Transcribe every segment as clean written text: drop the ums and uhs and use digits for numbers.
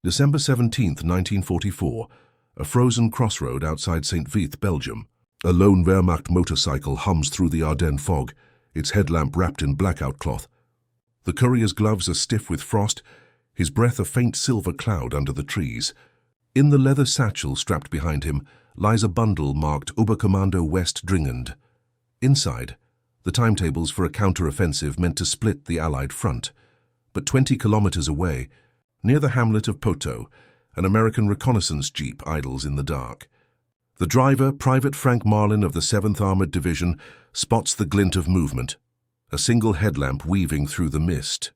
December 17, 1944, a frozen crossroad outside St. Vith, Belgium. A lone Wehrmacht motorcycle hums through the Ardennes fog, its headlamp wrapped in blackout cloth. The courier's gloves are stiff with frost, his breath a faint silver cloud under the trees. In the leather satchel strapped behind him lies a bundle marked Oberkommando West Dringend. Inside, the timetables for a counter-offensive meant to split the Allied front. But 20 kilometers away, near the hamlet of Poteau, an American reconnaissance jeep idles in the dark. The driver, Private Frank Marlin of the 7th Armored Division, spots the glint of movement, a single headlamp weaving through the mist.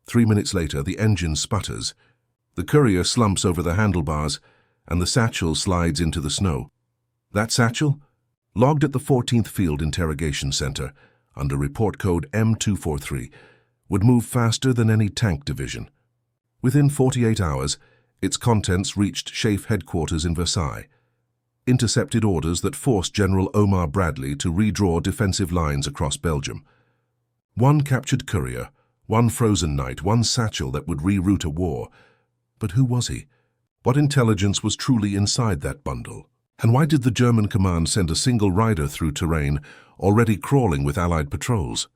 3 minutes later, the engine sputters. The courier slumps over the handlebars, and the satchel slides into the snow. That satchel, logged at the 14th Field Interrogation Center, under report code M243, would move faster than any tank division. Within 48 hours, its contents reached SHAEF headquarters in Versailles. Intercepted orders that forced General Omar Bradley to redraw defensive lines across Belgium. One captured courier, one frozen night, one satchel that would reroute a war. But who was he? What intelligence was truly inside that bundle? And why did the German command send a single rider through terrain already crawling with Allied patrols?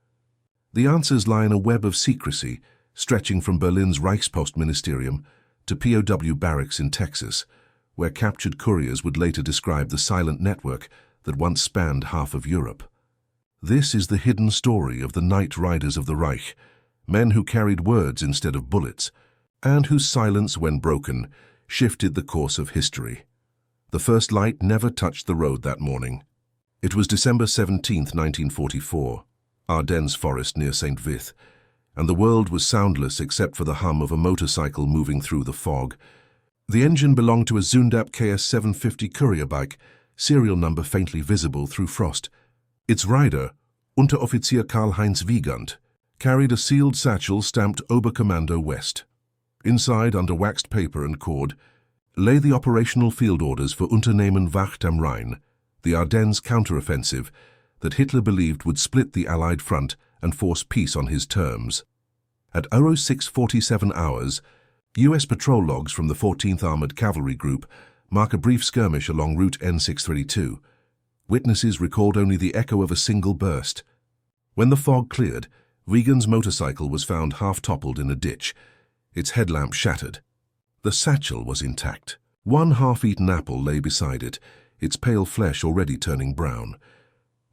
The answers lie in a web of secrecy, stretching from Berlin's Reichspostministerium to POW barracks in Texas, where captured couriers would later describe the silent network that once spanned half of Europe. This is the hidden story of the night riders of the Reich, men who carried words instead of bullets, and whose silence, when broken, shifted the course of history. The first light never touched the road that morning. It was December 17, 1944, Ardennes forest near St. Vith, and the world was soundless except for the hum of a motorcycle moving through the fog. The engine belonged to a Zundap KS 750 courier bike, serial number faintly visible through frost. Its rider, Unteroffizier Karl-Heinz Wiegand, carried a sealed satchel stamped Oberkommando West. Inside, under waxed paper and cord, lay the operational field orders for Unternehmen Wacht am Rhein, the Ardennes counteroffensive that Hitler believed would split the Allied front and force peace on his terms. At 06:47 hours, U.S. patrol logs from the 14th Armored Cavalry Group mark a brief skirmish along Route N632. Witnesses recalled only the echo of a single burst. When the fog cleared, Wiegand's motorcycle was found half-toppled in a ditch, its headlamp shattered. The satchel was intact. One half-eaten apple lay beside it, its pale flesh already turning brown.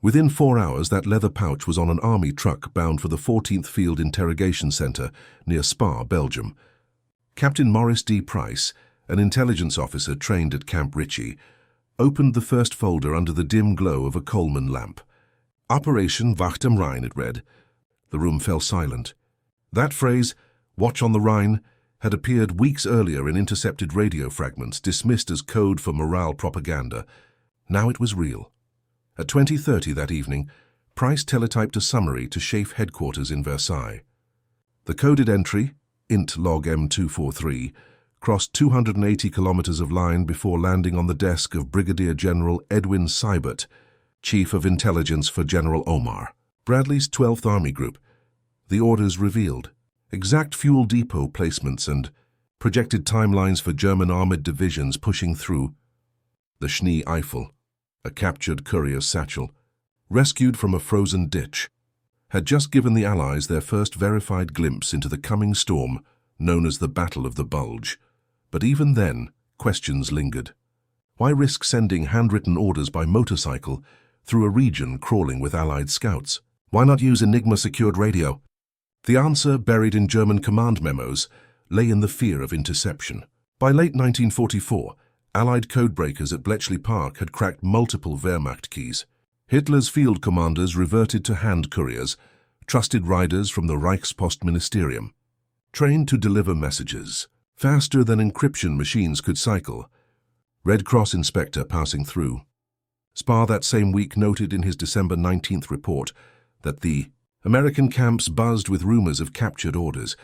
Within 4 hours, that leather pouch was on an army truck bound for the 14th Field Interrogation Center near Spa, Belgium. Captain Maurice D. Price, an intelligence officer trained at Camp Ritchie, opened the first folder under the dim glow of a Coleman lamp. Operation Wacht am Rhein, it read. The room fell silent. That phrase, "Watch on the Rhine," had appeared weeks earlier in intercepted radio fragments dismissed as code for morale propaganda. Now it was real. At 20:30 that evening, Price teletyped a summary to SHAEF headquarters in Versailles. The coded entry, int log M243, crossed 280 kilometers of line before landing on the desk of Brigadier General Edwin Seibert, Chief of Intelligence for General Omar Bradley's 12th Army Group. The orders revealed exact fuel depot placements and projected timelines for German armored divisions pushing through. The Schnee Eifel, a captured courier's satchel, rescued from a frozen ditch, had just given the Allies their first verified glimpse into the coming storm known as the Battle of the Bulge. But even then, questions lingered. Why risk sending handwritten orders by motorcycle through a region crawling with Allied scouts? Why not use Enigma-secured radio? The answer, buried in German command memos, lay in the fear of interception. By late 1944, Allied codebreakers at Bletchley Park had cracked multiple Wehrmacht keys. Hitler's field commanders reverted to hand couriers, trusted riders from the Reichspostministerium, trained to deliver messages faster than encryption machines could cycle. Red Cross inspector passing through. Spa that same week noted in his December 19th report that the American camps buzzed with rumors of captured orders.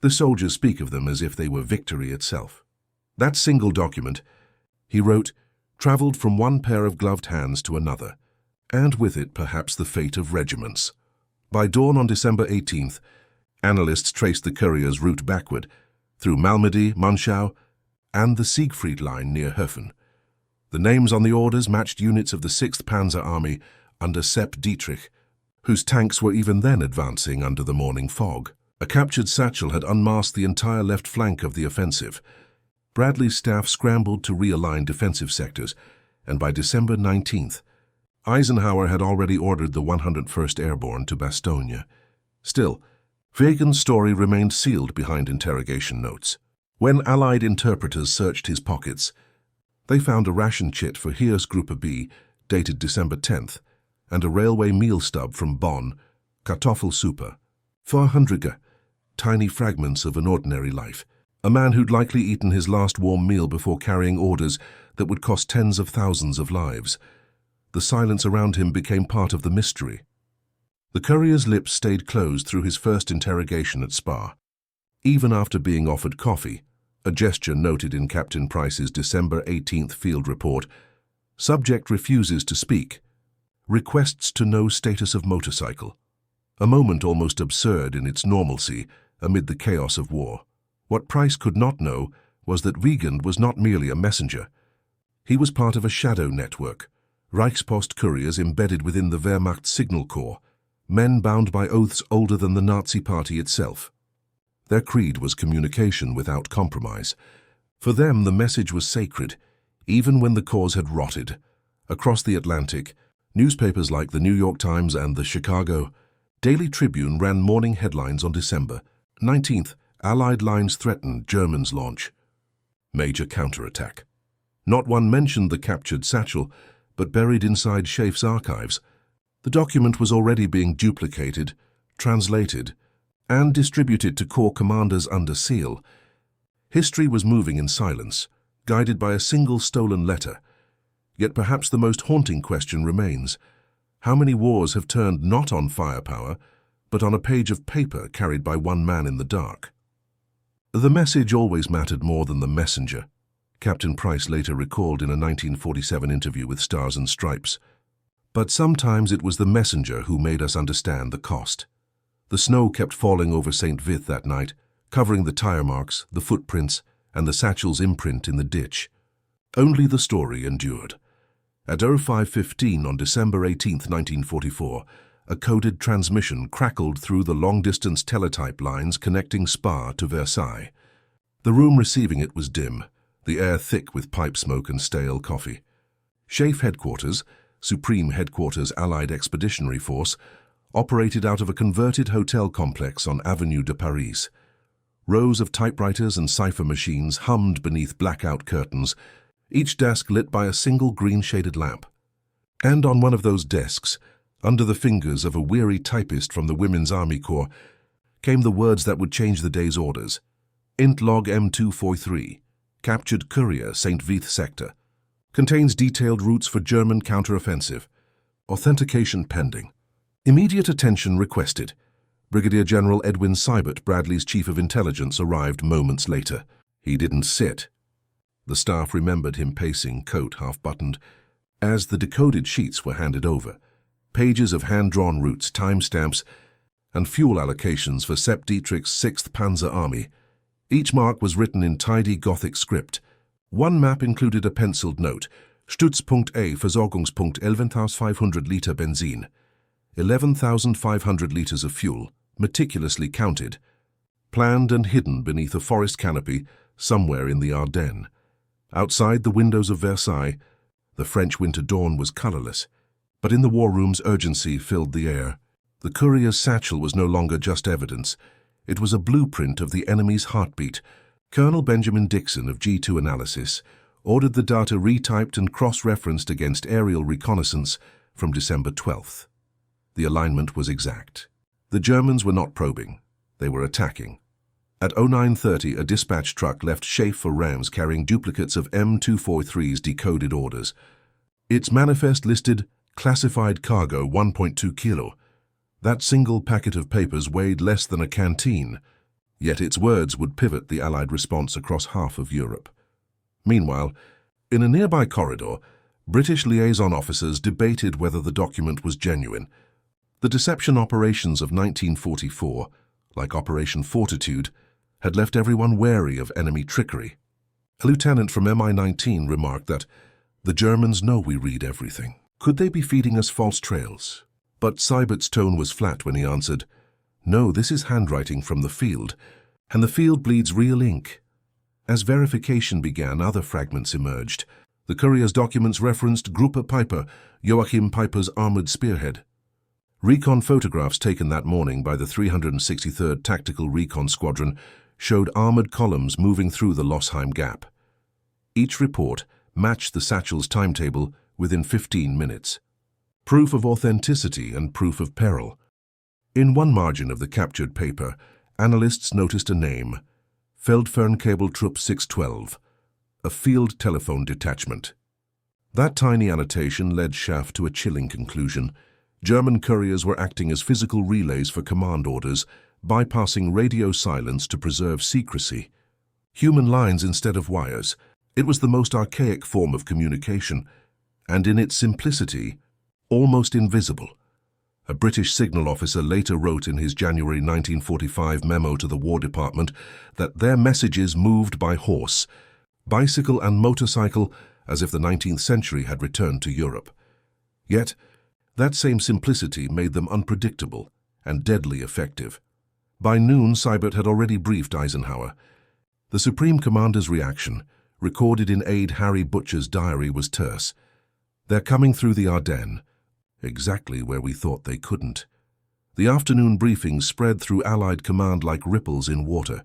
The soldiers speak of them as if they were victory itself. That single document, he wrote, traveled from one pair of gloved hands to another, and with it perhaps the fate of regiments. By dawn on December 18th, analysts traced the courier's route backward, through Malmedy, Munchau, and the Siegfried Line near Hofen. The names on the orders matched units of the 6th Panzer Army under Sepp Dietrich, whose tanks were even then advancing under the morning fog. A captured satchel had unmasked the entire left flank of the offensive. Bradley's staff scrambled to realign defensive sectors, and by December 19th, Eisenhower had already ordered the 101st Airborne to Bastogne. Still, Wegen's story remained sealed behind interrogation notes. When Allied interpreters searched his pockets, they found a ration chit for Heer's Gruppe B, dated December 10th, and a railway meal stub from Bonn, Kartoffelsuppe, 400 tiny fragments of an ordinary life. A man who'd likely eaten his last warm meal before carrying orders that would cost tens of thousands of lives. The silence around him became part of the mystery. The courier's lips stayed closed through his first interrogation at Spa. Even after being offered coffee, a gesture noted in Captain Price's December 18th field report, subject refuses to speak, requests to know status of motorcycle. A moment almost absurd in its normalcy amid the chaos of war. What Price could not know was that Wegen was not merely a messenger. He was part of a shadow network, Reichspost couriers embedded within the Wehrmacht Signal Corps, men bound by oaths older than the Nazi Party itself. Their creed was communication without compromise. For them, the message was sacred, even when the cause had rotted. Across the Atlantic, newspapers like the New York Times and the Chicago Daily Tribune ran morning headlines on December 19th. Allied lines threatened Germans' launch. Major counterattack. Not one mentioned the captured satchel, but buried inside Schaeff's archives, the document was already being duplicated, translated, and distributed to corps commanders under seal. History was moving in silence, guided by a single stolen letter. Yet perhaps the most haunting question remains: how many wars have turned not on firepower, but on a page of paper carried by one man in the dark? The message always mattered more than the messenger, Captain Price later recalled in a 1947 interview with Stars and Stripes. But sometimes it was the messenger who made us understand the cost. The snow kept falling over St. Vith that night, covering the tire marks, the footprints, and the satchel's imprint in the ditch. Only the story endured. At 05:15 on December 18, 1944, a coded transmission crackled through the long-distance teletype lines connecting Spa to Versailles. The room receiving it was dim, the air thick with pipe smoke and stale coffee. Schaeff Headquarters, Supreme Headquarters Allied Expeditionary Force, operated out of a converted hotel complex on Avenue de Paris. Rows of typewriters and cipher machines hummed beneath blackout curtains, each desk lit by a single green-shaded lamp. And on one of those desks, under the fingers of a weary typist from the Women's Army Corps, came the words that would change the day's orders. Int log M243, captured courier, St. Vith sector. Contains detailed routes for German counteroffensive. Authentication pending. Immediate attention requested. Brigadier General Edwin Seibert, Bradley's chief of intelligence, arrived moments later. He didn't sit. The staff remembered him pacing, coat half-buttoned, as the decoded sheets were handed over. Pages of hand-drawn routes, timestamps, and fuel allocations for Sepp Dietrich's 6th Panzer Army. Each mark was written in tidy Gothic script. One map included a penciled note: Stützpunkt A, Versorgungspunkt 11.500 Liter Benzin. 11,500 liters of fuel, meticulously counted, planned and hidden beneath a forest canopy somewhere in the Ardennes. Outside the windows of Versailles, the French winter dawn was colorless, but in the war rooms urgency filled the air. The courier's satchel was no longer just evidence. It was a blueprint of the enemy's heartbeat. Colonel Benjamin Dixon of G2 Analysis ordered the data retyped and cross-referenced against aerial reconnaissance from December 12th. The alignment was exact. The Germans were not probing. They were attacking. At 09:30, a dispatch truck left Schaeff for Reims carrying duplicates of M243's decoded orders. Its manifest listed classified cargo 1.2 kilo. That single packet of papers weighed less than a canteen, yet its words would pivot the Allied response across half of Europe. Meanwhile, in a nearby corridor, British liaison officers debated whether the document was genuine. The deception operations of 1944, like Operation Fortitude, had left everyone wary of enemy trickery. A lieutenant from MI-19 remarked that, "The Germans know we read everything. Could they be feeding us false trails?" But Seibert's tone was flat when he answered, "No, this is handwriting from the field, and the field bleeds real ink." As verification began, other fragments emerged. The courier's documents referenced Gruppe Piper, Joachim Piper's armored spearhead. Recon photographs taken that morning by the 363rd Tactical Recon Squadron showed armored columns moving through the Losheim Gap. Each report matched the Satchel's timetable within 15 minutes. Proof of authenticity and proof of peril. In one margin of the captured paper, analysts noticed a name: Feldfernkabeltrupp 612, a field telephone detachment. That tiny annotation led Schaff to a chilling conclusion. German couriers were acting as physical relays for command orders, bypassing radio silence to preserve secrecy. Human lines instead of wires. It was the most archaic form of communication, and in its simplicity, almost invisible. A British signal officer later wrote in his January 1945 memo to the War Department that their messages moved by horse, bicycle and motorcycle, as if the 19th century had returned to Europe. Yet, that same simplicity made them unpredictable and deadly effective. By noon, Seibert had already briefed Eisenhower. The Supreme Commander's reaction, recorded in Aide Harry Butcher's diary, was terse. "They're coming through the Ardennes, exactly where we thought they couldn't." The afternoon briefings spread through Allied command like ripples in water.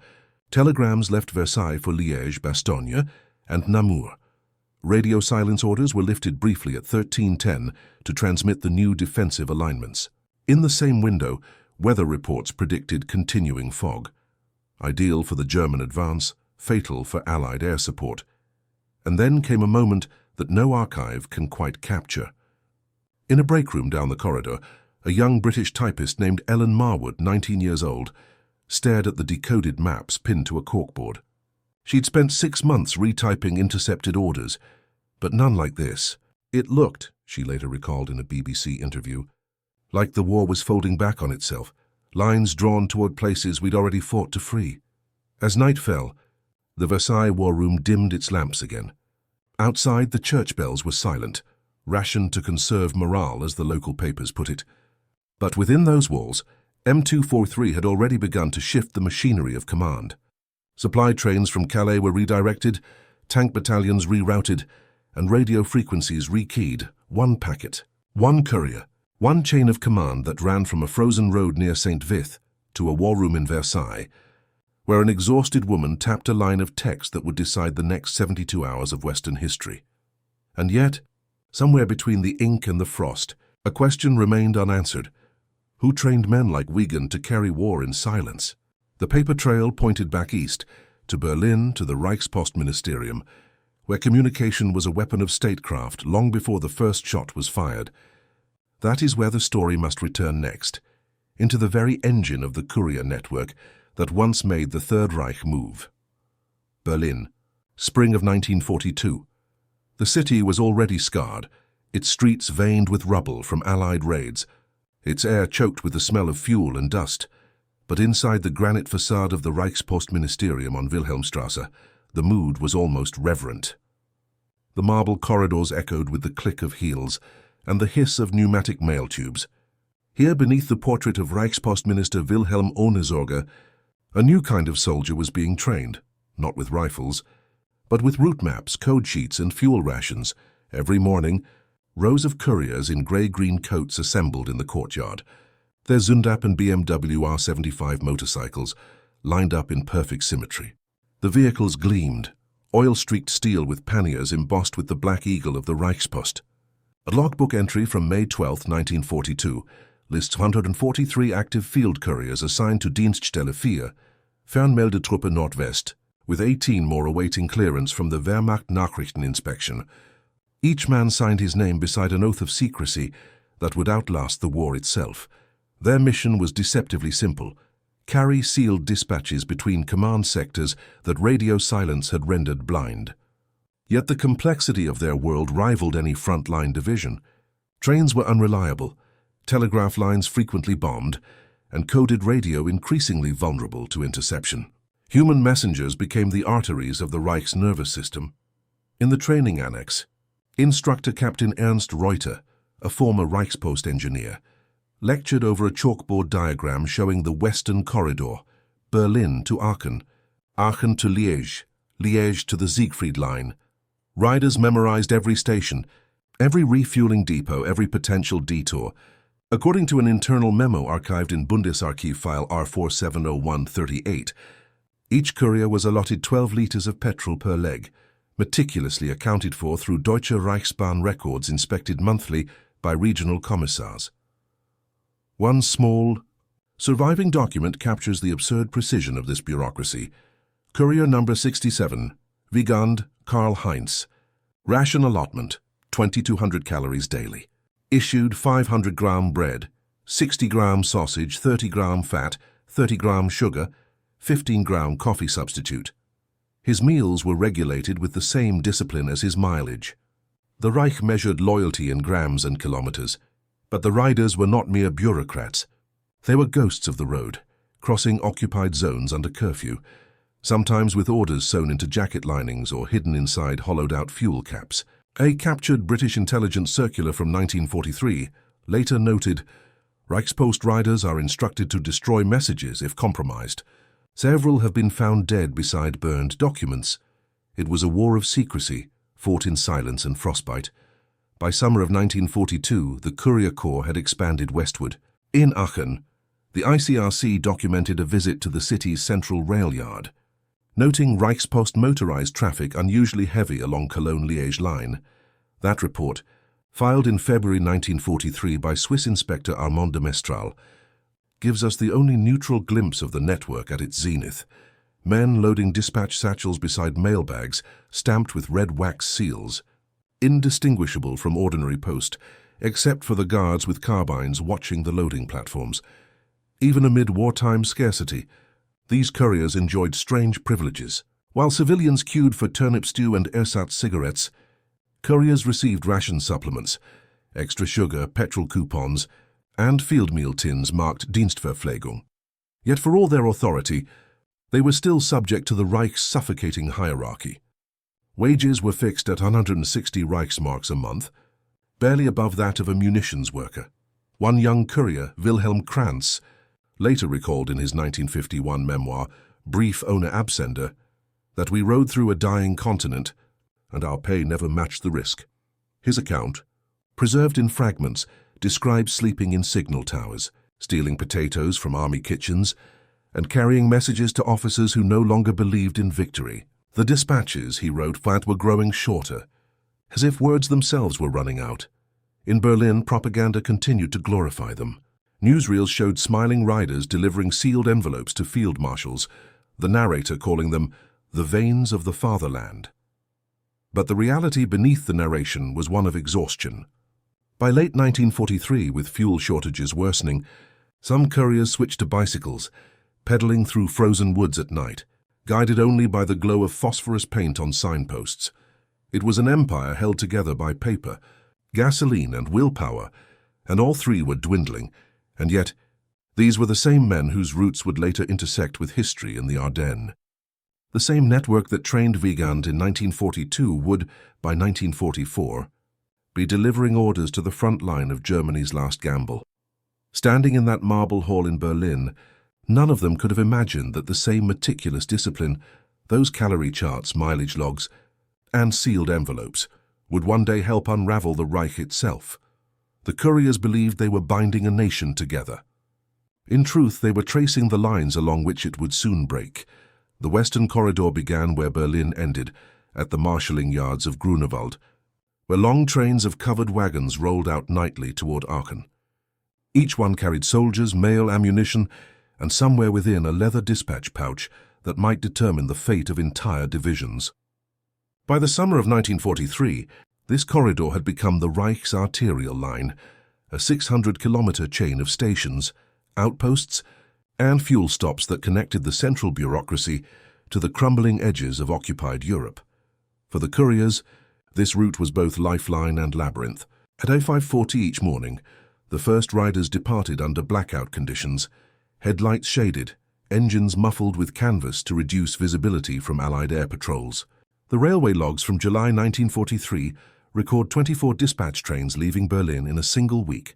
Telegrams left Versailles for Liège, Bastogne, and Namur. Radio silence orders were lifted briefly at 13:10 to transmit the new defensive alignments. In the same window, weather reports predicted continuing fog. Ideal for the German advance, fatal for Allied air support. And then came a moment that no archive can quite capture. In a break room down the corridor, a young British typist named Ellen Marwood, 19 years old, stared at the decoded maps pinned to a corkboard. She'd spent 6 months retyping intercepted orders, but none like this. It looked, she later recalled in a BBC interview, like the war was folding back on itself, lines drawn toward places we'd already fought to free. As night fell, the Versailles war room dimmed its lamps again. Outside, the church bells were silent, rationed to conserve morale, as the local papers put it. But within those walls, M243 had already begun to shift the machinery of command. Supply trains from Calais were redirected, tank battalions rerouted, and radio frequencies rekeyed. One packet, one courier, one chain of command that ran from a frozen road near St. Vith to a war room in Versailles, where an exhausted woman tapped a line of text that would decide the next 72 hours of Western history. And yet, somewhere between the ink and the frost, a question remained unanswered. Who trained men like Wiegand to carry war in silence? The paper trail pointed back east, to Berlin, to the Reichspostministerium, where communication was a weapon of statecraft long before the first shot was fired. That is where the story must return next, into the very engine of the courier network that once made the Third Reich move. Berlin, spring of 1942. The city was already scarred, its streets veined with rubble from Allied raids, its air choked with the smell of fuel and dust. But inside the granite facade of the Reichspostministerium on Wilhelmstrasse, the mood was almost reverent. The marble corridors echoed with the click of heels and the hiss of pneumatic mail tubes. Here, beneath the portrait of Reichspost Minister Wilhelm Ohnesorge, a new kind of soldier was being trained, not with rifles, but with route maps, code sheets, and fuel rations. Every morning, rows of couriers in grey-green coats assembled in the courtyard, their Zundap and BMW R75 motorcycles lined up in perfect symmetry. The vehicles gleamed, oil-streaked steel with panniers embossed with the black eagle of the Reichspost. A logbook entry from May 12, 1942, lists 143 active field couriers assigned to Dienststelle 4, Fernmeldetruppe Nordwest, with 18 more awaiting clearance from the Wehrmacht Nachrichteninspektion. Each man signed his name beside an oath of secrecy that would outlast the war itself. Their mission was deceptively simple: carry sealed dispatches between command sectors that radio silence had rendered blind. Yet the complexity of their world rivaled any frontline division. Trains were unreliable, telegraph lines frequently bombed, and coded radio increasingly vulnerable to interception. Human messengers became the arteries of the Reich's nervous system. In the training annex, instructor Captain Ernst Reuter, a former Reichspost engineer, lectured over a chalkboard diagram showing the Western Corridor, Berlin to Aachen, Aachen to Liège, Liège to the Siegfried Line. Riders memorized every station, every refueling depot, every potential detour. According to an internal memo archived in Bundesarchiv file R470138, each courier was allotted 12 liters of petrol per leg, meticulously accounted for through Deutsche Reichsbahn records inspected monthly by regional commissars. One small, surviving document captures the absurd precision of this bureaucracy. Courier number 67, Wiegand Karl-Heinz. Ration allotment, 2,200 calories daily. Issued 500-gram bread, 60-gram sausage, 30-gram fat, 30-gram sugar, 15-gram coffee substitute. His meals were regulated with the same discipline as his mileage. The Reich measured loyalty in grams and kilometers, but the riders were not mere bureaucrats. They were ghosts of the road, crossing occupied zones under curfew, sometimes with orders sewn into jacket linings or hidden inside hollowed-out fuel caps. A captured British intelligence circular from 1943 later noted, "Reichspost riders are instructed to destroy messages if compromised. Several have been found dead beside burned documents. It was a war of secrecy, fought in silence and frostbite. By summer of 1942, the Courier Corps had expanded westward. In Aachen, the ICRC documented a visit to the city's central rail yard. Noting Reichspost motorized traffic unusually heavy along Cologne-Liège line, that report, filed in February 1943 by Swiss inspector Armand de Mestral, gives us the only neutral glimpse of the network at its zenith. Men loading dispatch satchels beside mailbags stamped with red wax seals, indistinguishable from ordinary post, except for the guards with carbines watching the loading platforms. Even amid wartime scarcity, these couriers enjoyed strange privileges. While civilians queued for turnip stew and ersatz cigarettes, couriers received ration supplements, extra sugar, petrol coupons, and field meal tins marked Dienstverpflegung. Yet for all their authority, they were still subject to the Reich's suffocating hierarchy. Wages were fixed at 160 Reichsmarks a month, barely above that of a munitions worker. One young courier, Wilhelm Krantz, later recalled in his 1951 memoir, Brief ohne Absender, that we rode through a dying continent, and our pay never matched the risk. His account, preserved in fragments, describes sleeping in signal towers, stealing potatoes from army kitchens, and carrying messages to officers who no longer believed in victory. The dispatches, he wrote, were growing shorter, as if words themselves were running out. In Berlin, propaganda continued to glorify them. Newsreels showed smiling riders delivering sealed envelopes to field marshals, the narrator calling them the veins of the fatherland. But the reality beneath the narration was one of exhaustion. By late 1943, with fuel shortages worsening, some couriers switched to bicycles, pedaling through frozen woods at night, guided only by the glow of phosphorus paint on signposts. It was an empire held together by paper, gasoline and willpower, and all three were dwindling, and yet these were the same men whose routes would later intersect with history in the Ardennes. The same network that trained Wiegand in 1942 would, by 1944, be delivering orders to the front line of Germany's last gamble. Standing in that marble hall in Berlin, none of them could have imagined that the same meticulous discipline, those calorie charts, mileage logs, and sealed envelopes, would one day help unravel the Reich itself. The couriers believed they were binding a nation together. In truth, they were tracing the lines along which it would soon break. The Western Corridor began where Berlin ended, at the marshalling yards of Grunewald, where long trains of covered wagons rolled out nightly toward Aachen. Each one carried soldiers, mail, ammunition, and somewhere within a leather dispatch pouch that might determine the fate of entire divisions. By the summer of 1943, this corridor had become the Reich's arterial line, a 600-kilometer chain of stations, outposts, and fuel stops that connected the central bureaucracy to the crumbling edges of occupied Europe. For the couriers, this route was both lifeline and labyrinth. At 05:40 each morning, the first riders departed under blackout conditions, headlights shaded, engines muffled with canvas to reduce visibility from Allied air patrols. The railway logs from July 1943 record 24 dispatch trains leaving Berlin in a single week.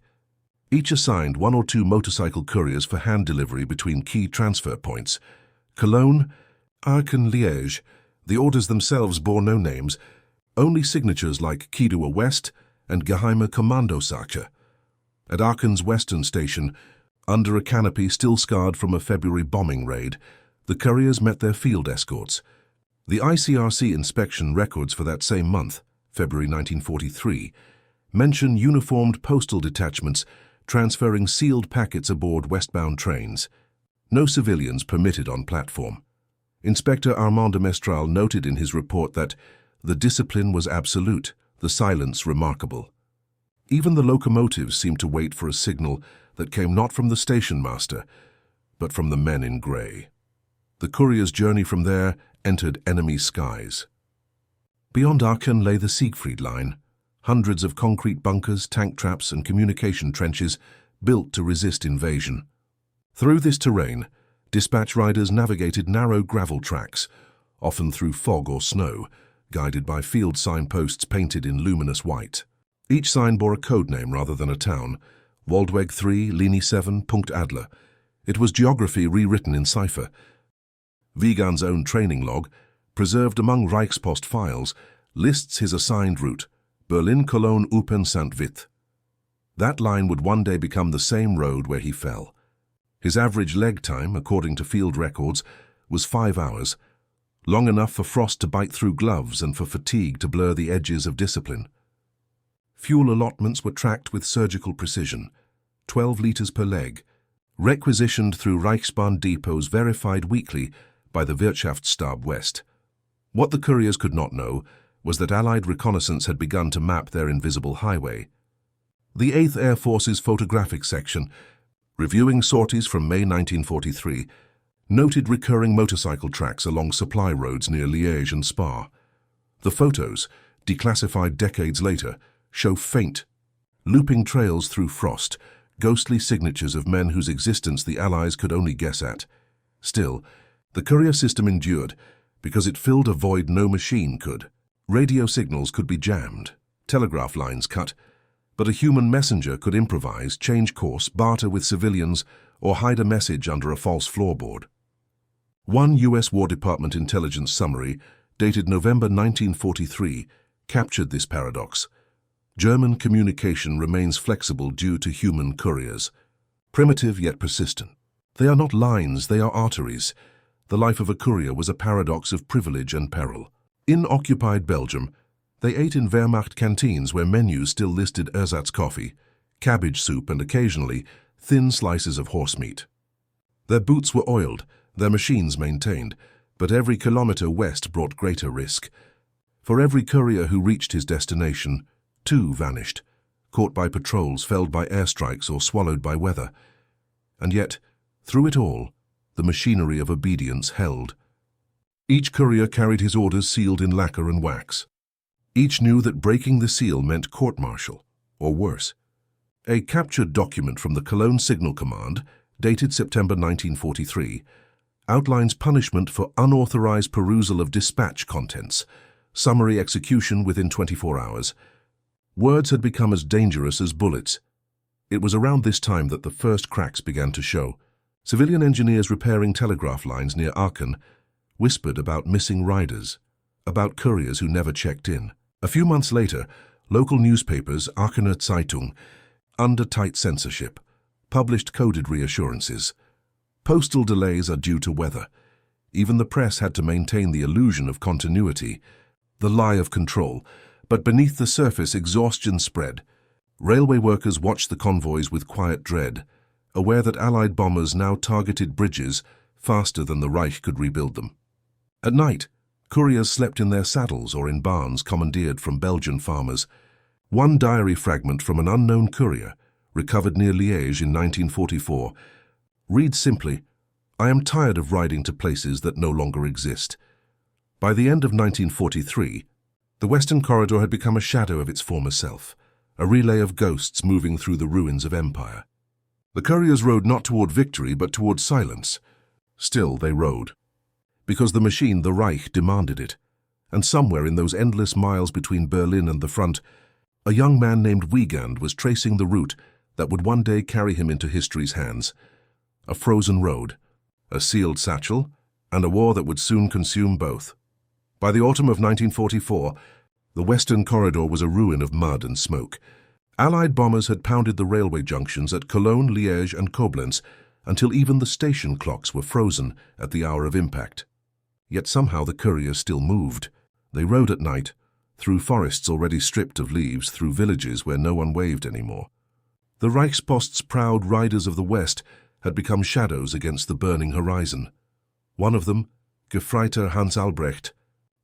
Each assigned 1 or 2 motorcycle couriers for hand delivery between key transfer points. Cologne, Aachen, Liège. The orders themselves bore no names, only signatures like Kiedower West and Geheime Kommandosache. At Aachen's western station, under a canopy still scarred from a February bombing raid, the couriers met their field escorts. The ICRC inspection records for that same month, February 1943, mention uniformed postal detachments transferring sealed packets aboard westbound trains. No civilians permitted on platform. Inspector Armand de Mestral noted in his report that the discipline was absolute, the silence remarkable. Even the locomotives seemed to wait for a signal that came not from the station master, but from the men in grey. The courier's journey from there entered enemy skies. Beyond Aachen lay the Siegfried Line, hundreds of concrete bunkers, tank traps, and communication trenches built to resist invasion. Through this terrain, dispatch riders navigated narrow gravel tracks, often through fog or snow, guided by field signposts painted in luminous white. Each sign bore a code name rather than a town: Waldweg 3, Linie 7, Punkt Adler. It was geography rewritten in cipher. Wiegand's own training log, preserved among Reichspost files, lists his assigned route: Berlin-Cologne Eupen-St. Vith. That line would one day become the same road where he fell. His average leg time, according to field records, was 5 hours, long enough for frost to bite through gloves and for fatigue to blur the edges of discipline. Fuel allotments were tracked with surgical precision, 12 litres per leg, requisitioned through Reichsbahn depots verified weekly by the Wirtschaftsstab West. What the couriers could not know was that Allied reconnaissance had begun to map their invisible highway. The 8th Air Force's photographic section, reviewing sorties from May 1943, noted recurring motorcycle tracks along supply roads near Liège and Spa. The photos, declassified decades later, show faint, looping trails through frost, ghostly signatures of men whose existence the Allies could only guess at. Still, the courier system endured because it filled a void no machine could. Radio signals could be jammed, telegraph lines cut, but a human messenger could improvise, change course, barter with civilians, or hide a message under a false floorboard. One U.S. War Department intelligence summary, dated November 1943, captured this paradox. German communication remains flexible due to human couriers. Primitive yet persistent. They are not lines, they are arteries. The life of a courier was a paradox of privilege and peril. In occupied Belgium, they ate in Wehrmacht canteens where menus still listed ersatz coffee, cabbage soup, and occasionally thin slices of horse meat. Their boots were oiled, their machines maintained, but every kilometer west brought greater risk. For every courier who reached his destination, 2 vanished, caught by patrols, felled by airstrikes, or swallowed by weather. And yet, through it all, the machinery of obedience held. Each courier carried his orders sealed in lacquer and wax. Each knew that breaking the seal meant court-martial, or worse. A captured document from the Cologne Signal Command, dated September 1943, outlines punishment for unauthorized perusal of dispatch contents, summary execution within 24 hours. Words had become as dangerous as bullets. It was around this time that the first cracks began to show. Civilian engineers repairing telegraph lines near Aachen whispered about missing riders, about couriers who never checked in. A few months later, local newspapers, Aachener Zeitung, under tight censorship, published coded reassurances. Postal delays are due to weather. Even the press had to maintain the illusion of continuity, the lie of control, but beneath the surface exhaustion spread. Railway workers watched the convoys with quiet dread, aware that Allied bombers now targeted bridges faster than the Reich could rebuild them. At night, couriers slept in their saddles or in barns commandeered from Belgian farmers. One diary fragment from an unknown courier, recovered near Liège in 1944, reads simply, "I am tired of riding to places that no longer exist." By the end of 1943, the Western Corridor had become a shadow of its former self, a relay of ghosts moving through the ruins of empire. The couriers rode not toward victory but toward silence, Still, they rode. Because the machine, the Reich, demanded it. And somewhere in those endless miles between Berlin and the front, a young man named Wiegand was tracing the route that would one day carry him into history's hands. A frozen road, a sealed satchel, and a war that would soon consume both. By the autumn of 1944, the Western Corridor was a ruin of mud and smoke. Allied bombers had pounded the railway junctions at Cologne, Liège, and Koblenz until even the station clocks were frozen at the hour of impact. Yet somehow the couriers still moved. They rode at night, through forests already stripped of leaves, through villages where no one waved anymore. The Reichspost's proud riders of the West had become shadows against the burning horizon. One of them, Gefreiter Hans Albrecht,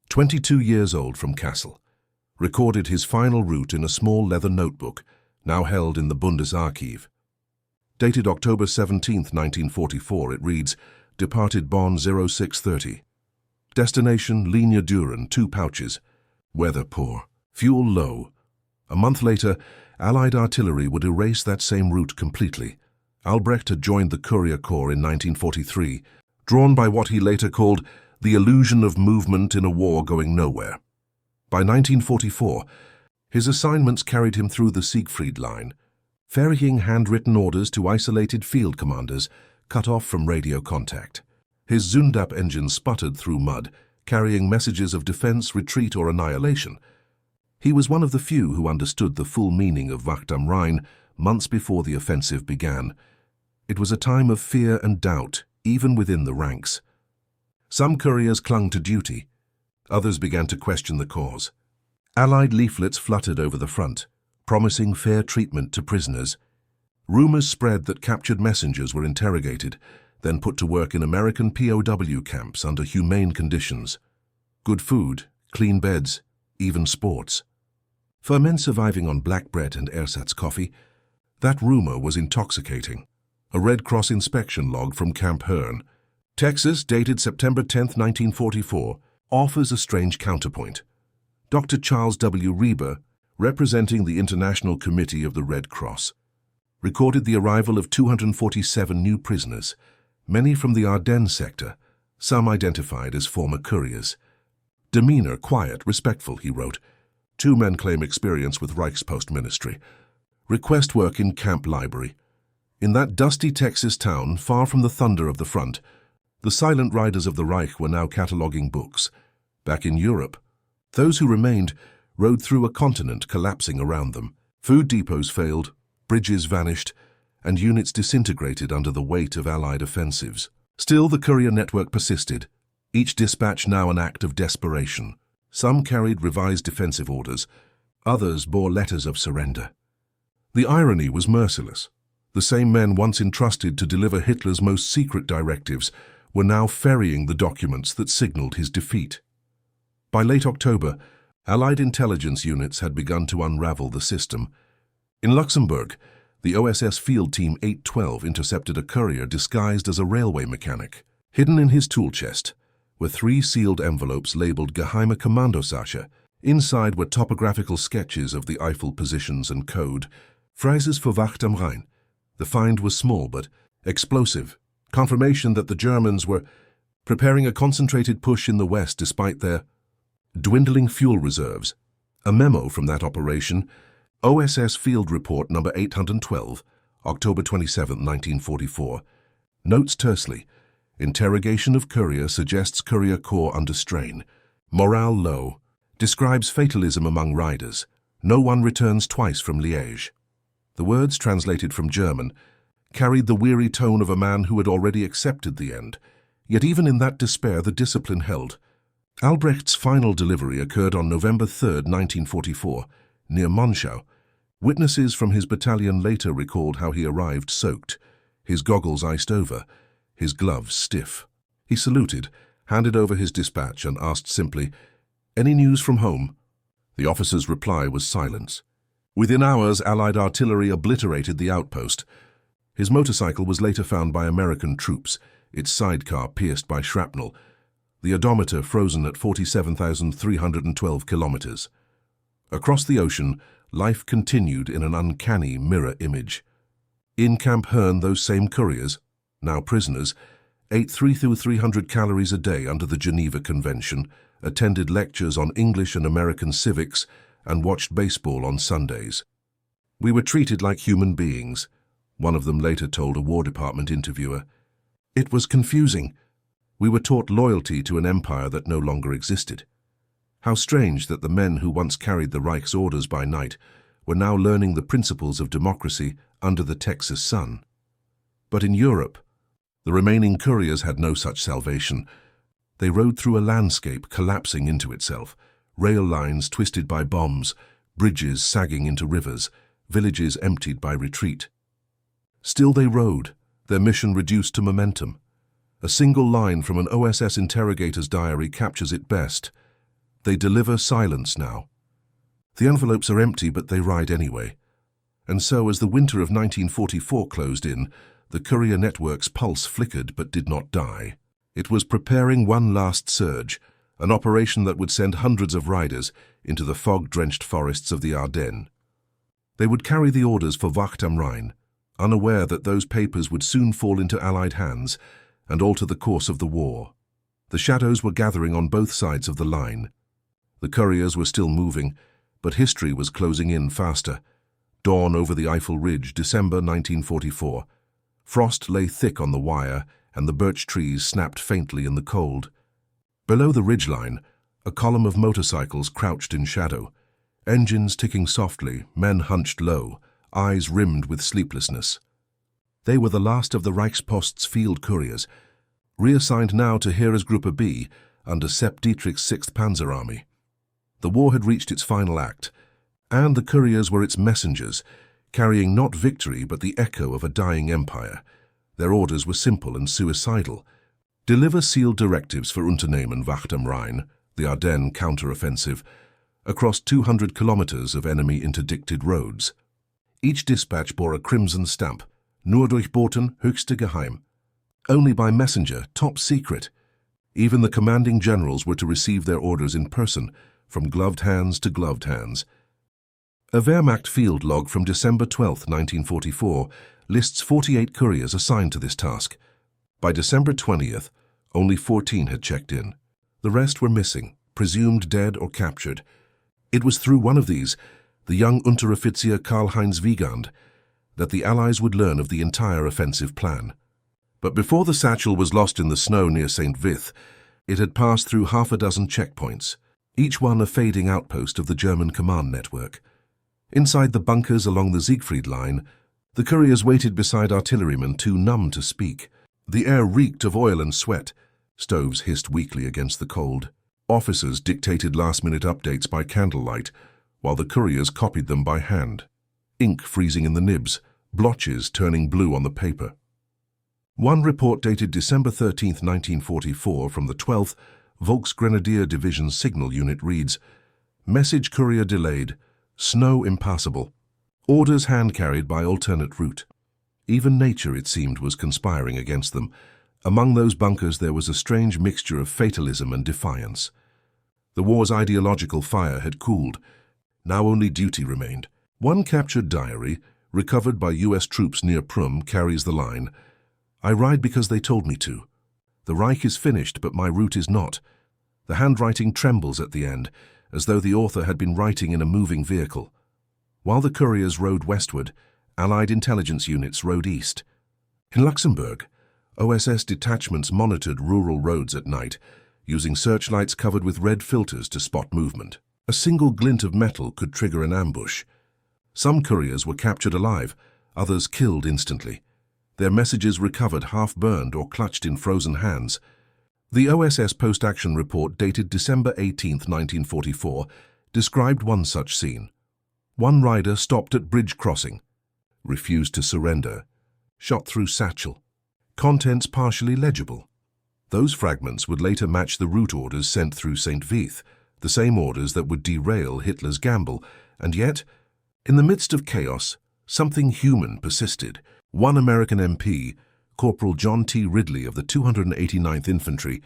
22 years old from Kassel, recorded his final route in a small leather notebook, now held in the Bundesarchiv. Dated October 17, 1944, it reads, "Departed Bonn 0630. Destination Linie Düren, 2 pouches. Weather poor. Fuel low." A month later, Allied artillery would erase that same route completely. Albrecht had joined the Courier Corps in 1943, drawn by what he later called the illusion of movement in a war going nowhere. By 1944, his assignments carried him through the Siegfried Line, ferrying handwritten orders to isolated field commanders cut off from radio contact. His Zündap engine sputtered through mud, carrying messages of defense, retreat, or annihilation. He was one of the few who understood the full meaning of Wacht am Rhein months before the offensive began. It was a time of fear and doubt, even within the ranks. Some couriers clung to duty. Others began to question the cause. Allied leaflets fluttered over the front, promising fair treatment to prisoners. Rumors spread that captured messengers were interrogated, then put to work in American POW camps under humane conditions. Good food, clean beds, even sports. For men surviving on black bread and ersatz coffee, that rumor was intoxicating. A Red Cross inspection log from Camp Hearne, Texas, dated September 10, 1944, offers a strange counterpoint. Dr. Charles W. Reber, representing the International Committee of the Red Cross, recorded the arrival of 247 new prisoners, many from the Ardennes sector, some identified as former couriers. "Demeanor quiet, respectful," he wrote. 2 men claim experience with Reichspost ministry. Request work in camp library. In that dusty Texas town, far from the thunder of the front, the silent riders of the Reich were now cataloguing books. Back in Europe, those who remained rode through a continent collapsing around them. Food depots failed, bridges vanished, and units disintegrated under the weight of Allied offensives. Still, the courier network persisted, each dispatch now an act of desperation. Some carried revised defensive orders, others bore letters of surrender. The irony was merciless. The same men once entrusted to deliver Hitler's most secret directives were now ferrying the documents that signaled his defeat. By late October, Allied intelligence units had begun to unravel the system. In Luxembourg, the OSS Field Team 812 intercepted a courier disguised as a railway mechanic. Hidden in his tool chest were 3 sealed envelopes labeled Geheime Kommandosache. Inside were topographical sketches of the Eiffel positions and code, phrases for Wacht am Rhein. The find was small but explosive, confirmation that the Germans were preparing a concentrated push in the west despite their dwindling fuel reserves. A memo from that operation, OSS Field Report number 812, October 27, 1944, notes tersely, interrogation of courier suggests Courier Corps under strain. Morale low, describes fatalism among riders. No one returns twice from Liège. The words, translated from German, carried the weary tone of a man who had already accepted the end. Yet even in that despair, the discipline held. Albrecht's final delivery occurred on November 3, 1944, near Monschau. Witnesses from his battalion later recalled how he arrived soaked, his goggles iced over, his gloves stiff. He saluted, handed over his dispatch, and asked simply, "Any news from home?" The officer's reply was silence. Within hours, Allied artillery obliterated the outpost. His motorcycle was later found by American troops, its sidecar pierced by shrapnel, the odometer frozen at 47,312 kilometers. Across the ocean, life continued in an uncanny mirror image. In Camp Hearne, those same couriers, now prisoners, ate 300 calories a day under the Geneva Convention, attended lectures on English and American civics, and watched baseball on Sundays. "We were treated like human beings," one of them later told a War Department interviewer. "It was confusing. We were taught loyalty to an empire that no longer existed. How strange that the men who once carried the Reich's orders by night were now learning the principles of democracy under the Texas sun." But in Europe, the remaining couriers had no such salvation. They rode through a landscape collapsing into itself, rail lines twisted by bombs, bridges sagging into rivers, villages emptied by retreat. Still they rode, their mission reduced to momentum. A single line from an OSS interrogator's diary captures it best. "They deliver silence now. The envelopes are empty, but they ride anyway." And so, as the winter of 1944 closed in, the courier network's pulse flickered but did not die. It was preparing one last surge, an operation that would send hundreds of riders into the fog-drenched forests of the Ardennes. They would carry the orders for Wacht am Rhein, unaware that those papers would soon fall into Allied hands and alter the course of the war. The shadows were gathering on both sides of the line. The couriers were still moving, but history was closing in faster. Dawn over the Eifel Ridge, December 1944. Frost lay thick on the wire, and the birch trees snapped faintly in the cold. Below the ridgeline, a column of motorcycles crouched in shadow. Engines ticking softly, men hunched low, eyes rimmed with sleeplessness. They were the last of the Reichspost's field couriers, reassigned now to Heeresgruppe B under Sepp Dietrich's 6th Panzer Army. The war had reached its final act, and the couriers were its messengers, carrying not victory but the echo of a dying empire. Their orders were simple and suicidal. Deliver sealed directives for Unternehmen Wacht am Rhein, the Ardennes counter-offensive, across 200 kilometers of enemy-interdicted roads. Each dispatch bore a crimson stamp, nur durchboten, höchste geheim. Only by messenger, top secret. Even the commanding generals were to receive their orders in person, from gloved hands to gloved hands. A Wehrmacht field log from December 12, 1944, lists 48 couriers assigned to this task. By December 20th, only 14 had checked in. The rest were missing, presumed dead or captured. It was through one of these, the young Unteroffizier Karl-Heinz Wiegand, that the Allies would learn of the entire offensive plan. But before the satchel was lost in the snow near St. Vith, it had passed through half a dozen checkpoints, each one a fading outpost of the German command network. Inside the bunkers along the Siegfried Line, the couriers waited beside artillerymen too numb to speak. The air reeked of oil and sweat. Stoves hissed weakly against the cold. Officers dictated last-minute updates by candlelight, while the couriers copied them by hand. Ink freezing in the nibs, blotches turning blue on the paper. One report dated December 13, 1944, from the 12th Volksgrenadier Division Signal Unit reads, "Message courier delayed. Snow impassable. Orders hand-carried by alternate route." Even nature, it seemed, was conspiring against them. Among those bunkers there was a strange mixture of fatalism and defiance. The war's ideological fire had cooled. Now only duty remained. One captured diary, recovered by U.S. troops near Prüm, carries the line, "I ride because they told me to. The Reich is finished, but my route is not." The handwriting trembles at the end, as though the author had been writing in a moving vehicle. While the couriers rode westward, Allied intelligence units rode east. In Luxembourg, OSS detachments monitored rural roads at night, using searchlights covered with red filters to spot movement. A single glint of metal could trigger an ambush. Some couriers were captured alive, others killed instantly. Their messages recovered half-burned or clutched in frozen hands. The OSS post-action report dated December 18, 1944, described one such scene. One rider stopped at bridge crossing, refused to surrender, shot through satchel. Contents partially legible. Those fragments would later match the route orders sent through St. Vith, the same orders that would derail Hitler's gamble. And yet, in the midst of chaos, something human persisted. One American MP, Corporal John T. Ridley of the 289th Infantry,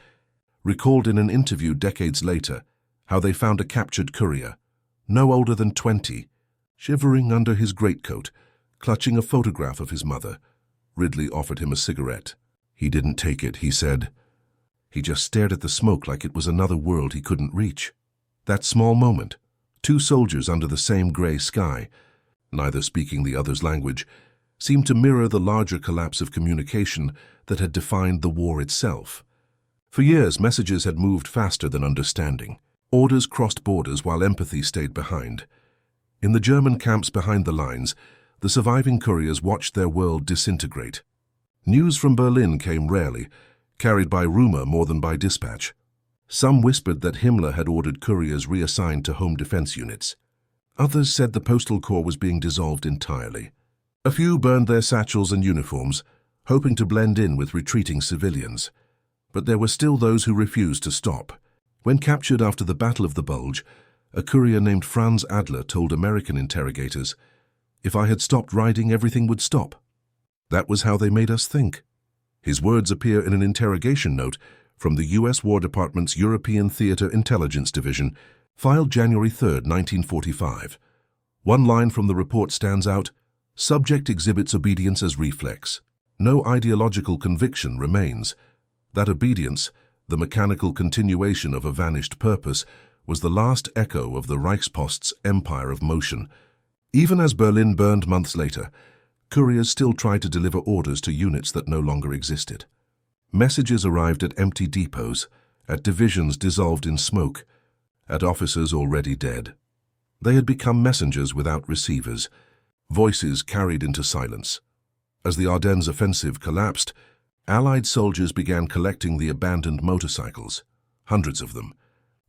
recalled in an interview decades later how they found a captured courier, no older than 20, shivering under his greatcoat, clutching a photograph of his mother. Ridley offered him a cigarette. He didn't take it, he said. He just stared at the smoke like it was another world he couldn't reach. That small moment, two soldiers under the same grey sky, neither speaking the other's language, seemed to mirror the larger collapse of communication that had defined the war itself. For years, messages had moved faster than understanding. Orders crossed borders while empathy stayed behind. In the German camps behind the lines, the surviving couriers watched their world disintegrate. News from Berlin came rarely, carried by rumor more than by dispatch. Some whispered that Himmler had ordered couriers reassigned to home defense units. Others said the postal corps was being dissolved entirely. A few burned their satchels and uniforms, hoping to blend in with retreating civilians. But there were still those who refused to stop. When captured after the Battle of the Bulge, a courier named Franz Adler told American interrogators, "If I had stopped riding, everything would stop." That was how they made us think. His words appear in an interrogation note from the U.S. War Department's European Theater Intelligence Division, filed January 3, 1945. One line from the report stands out: "Subject exhibits obedience as reflex. No ideological conviction remains." That obedience, the mechanical continuation of a vanished purpose, was the last echo of the Reichspost's empire of motion. Even as Berlin burned months later, couriers still tried to deliver orders to units that no longer existed. Messages arrived at empty depots, at divisions dissolved in smoke, at officers already dead. They had become messengers without receivers, voices carried into silence. As the Ardennes offensive collapsed, Allied soldiers began collecting the abandoned motorcycles, hundreds of them,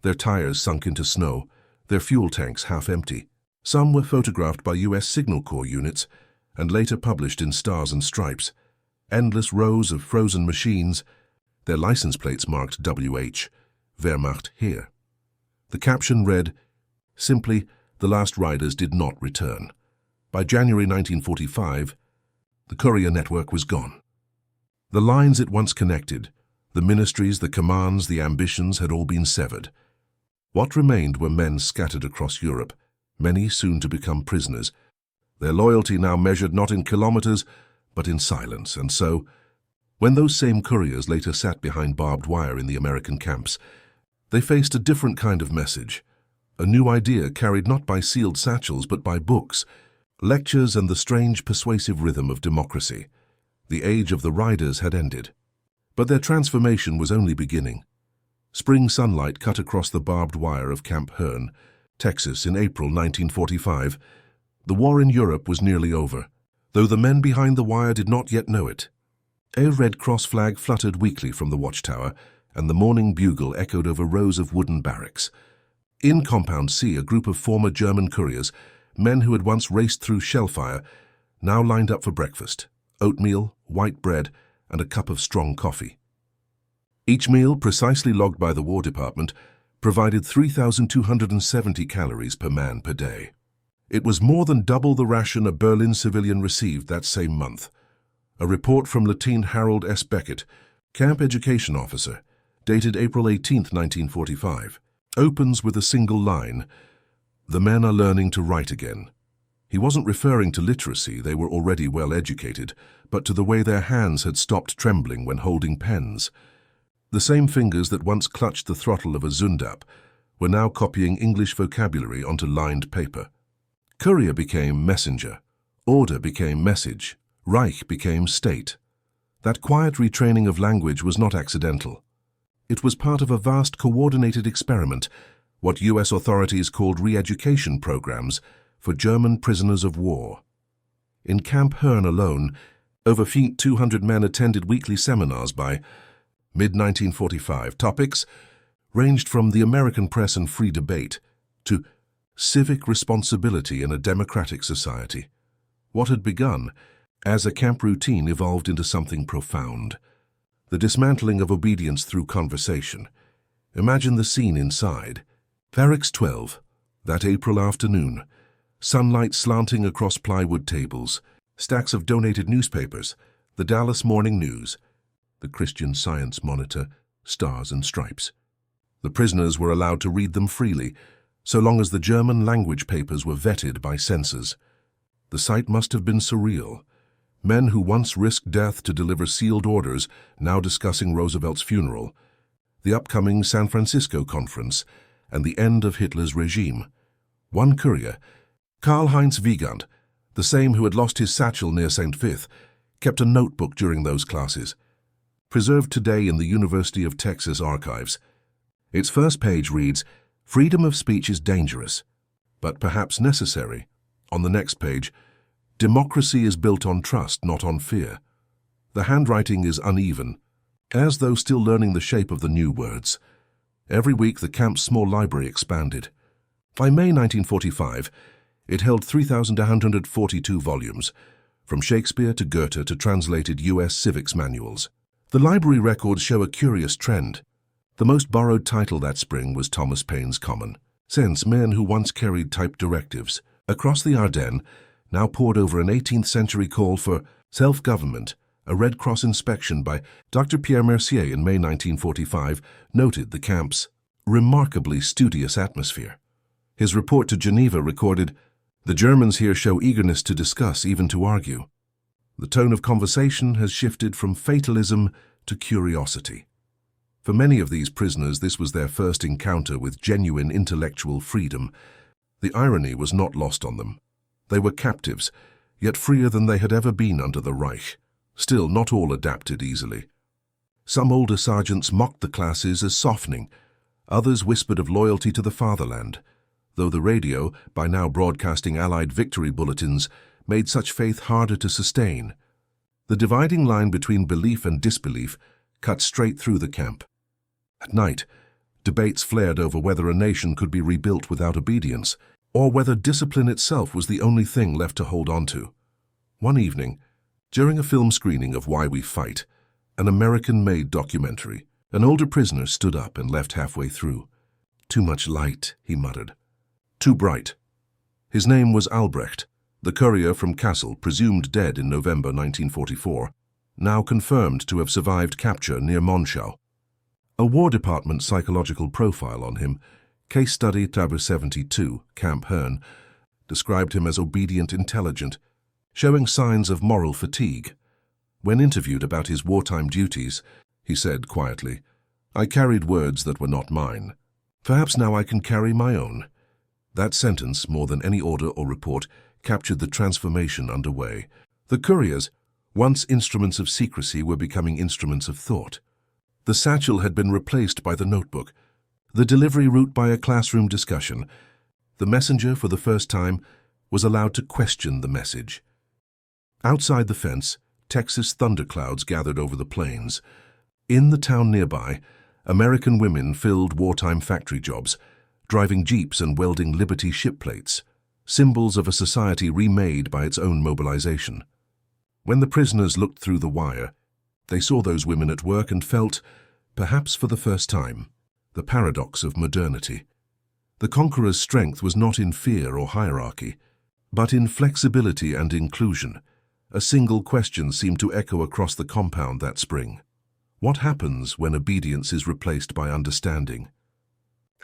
their tires sunk into snow, their fuel tanks half empty. Some were photographed by U.S. Signal Corps units and later published in Stars and Stripes. Endless rows of frozen machines, their license plates marked WH, Wehrmacht here. The caption read, simply, "The last riders did not return." By January 1945, the courier network was gone. The lines it once connected, the ministries, the commands, the ambitions had all been severed. What remained were men scattered across Europe, many soon to become prisoners, their loyalty now measured not in kilometers, but in silence. And so, when those same couriers later sat behind barbed wire in the American camps, they faced a different kind of message, a new idea carried not by sealed satchels but by books, lectures, and the strange persuasive rhythm of democracy. The age of the riders had ended. But their transformation was only beginning. Spring sunlight cut across the barbed wire of Camp Hearne, Texas, in April 1945. The war in Europe was nearly over, though the men behind the wire did not yet know it. A Red Cross flag fluttered weakly from the watchtower, and the morning bugle echoed over rows of wooden barracks. In Compound C, a group of former German couriers, men who had once raced through shellfire, now lined up for breakfast: oatmeal, white bread, and a cup of strong coffee. Each meal, precisely logged by the War Department, provided 3,270 calories per man per day. It was more than double the ration a Berlin civilian received that same month. A report from Lieutenant Harold S. Beckett, camp education officer, dated April 18, 1945, opens with a single line: "The men are learning to write again." He wasn't referring to literacy, they were already well educated, but to the way their hands had stopped trembling when holding pens. The same fingers that once clutched the throttle of a Zundap were now copying English vocabulary onto lined paper. Courier became messenger, order became message, Reich became state. That quiet retraining of language was not accidental. It was part of a vast coordinated experiment, what U.S. authorities called re-education programs, for German prisoners of war. In Camp Hearne alone, over 200 men attended weekly seminars by mid-1945. Topics ranged from the American press and free debate to civic responsibility in a democratic society. What had begun as a camp routine evolved into something profound: the dismantling of obedience through conversation. Imagine the scene inside. Barracks 12, that April afternoon. Sunlight slanting across plywood tables, stacks of donated newspapers, the Dallas Morning News, the Christian Science Monitor, Stars and Stripes. The prisoners were allowed to read them freely, so long as the German language papers were vetted by censors. The sight must have been surreal. Men who once risked death to deliver sealed orders now discussing Roosevelt's funeral, the upcoming San Francisco Conference, and the end of Hitler's regime. One courier, Karl-Heinz Wiegand, the same who had lost his satchel near St. Vith, kept a notebook during those classes, preserved today in the University of Texas archives. Its first page reads, "Freedom of speech is dangerous, but perhaps necessary." On the next page, "Democracy is built on trust, not on fear." The handwriting is uneven, as though still learning the shape of the new words. Every week the camp's small library expanded. By May 1945, it held 3,142 volumes, from Shakespeare to Goethe to translated U.S. civics manuals. The library records show a curious trend. The most borrowed title that spring was Thomas Paine's Common, since men who once carried typed directives across the Ardennes now poured over an 18th century call for self-government. A Red Cross inspection by Dr. Pierre Mercier in May 1945 noted the camp's remarkably studious atmosphere. His report to Geneva recorded, "The Germans here show eagerness to discuss, even to argue." The tone of conversation has shifted from fatalism to curiosity. For many of these prisoners, this was their first encounter with genuine intellectual freedom. The irony was not lost on them. They were captives, yet freer than they had ever been under the Reich. Still, not all adapted easily. Some older sergeants mocked the classes as softening. Others whispered of loyalty to the fatherland, though the radio, by now broadcasting Allied victory bulletins, made such faith harder to sustain. The dividing line between belief and disbelief cut straight through the camp. At night, debates flared over whether a nation could be rebuilt without obedience, or whether discipline itself was the only thing left to hold on to. One evening, during a film screening of Why We Fight, an American-made documentary, an older prisoner stood up and left halfway through. "Too much light," he muttered. "Too bright." His name was Albrecht, the courier from Kassel, presumed dead in November 1944, now confirmed to have survived capture near Monschau. A War Department psychological profile on him, Case Study Tab 72, Camp Hearne, described him as obedient, intelligent, showing signs of moral fatigue. When interviewed about his wartime duties, he said quietly, "I carried words that were not mine. Perhaps now I can carry my own." That sentence, more than any order or report, captured the transformation underway. The couriers, once instruments of secrecy, were becoming instruments of thought. The satchel had been replaced by the notebook, the delivery route by a classroom discussion. The messenger, for the first time, was allowed to question the message. Outside the fence, Texas thunderclouds gathered over the plains. In the town nearby, American women filled wartime factory jobs, driving jeeps and welding Liberty ship plates, symbols of a society remade by its own mobilization. When the prisoners looked through the wire, they saw those women at work and felt, perhaps for the first time, the paradox of modernity. The conqueror's strength was not in fear or hierarchy, but in flexibility and inclusion. A single question seemed to echo across the compound that spring. What happens when obedience is replaced by understanding?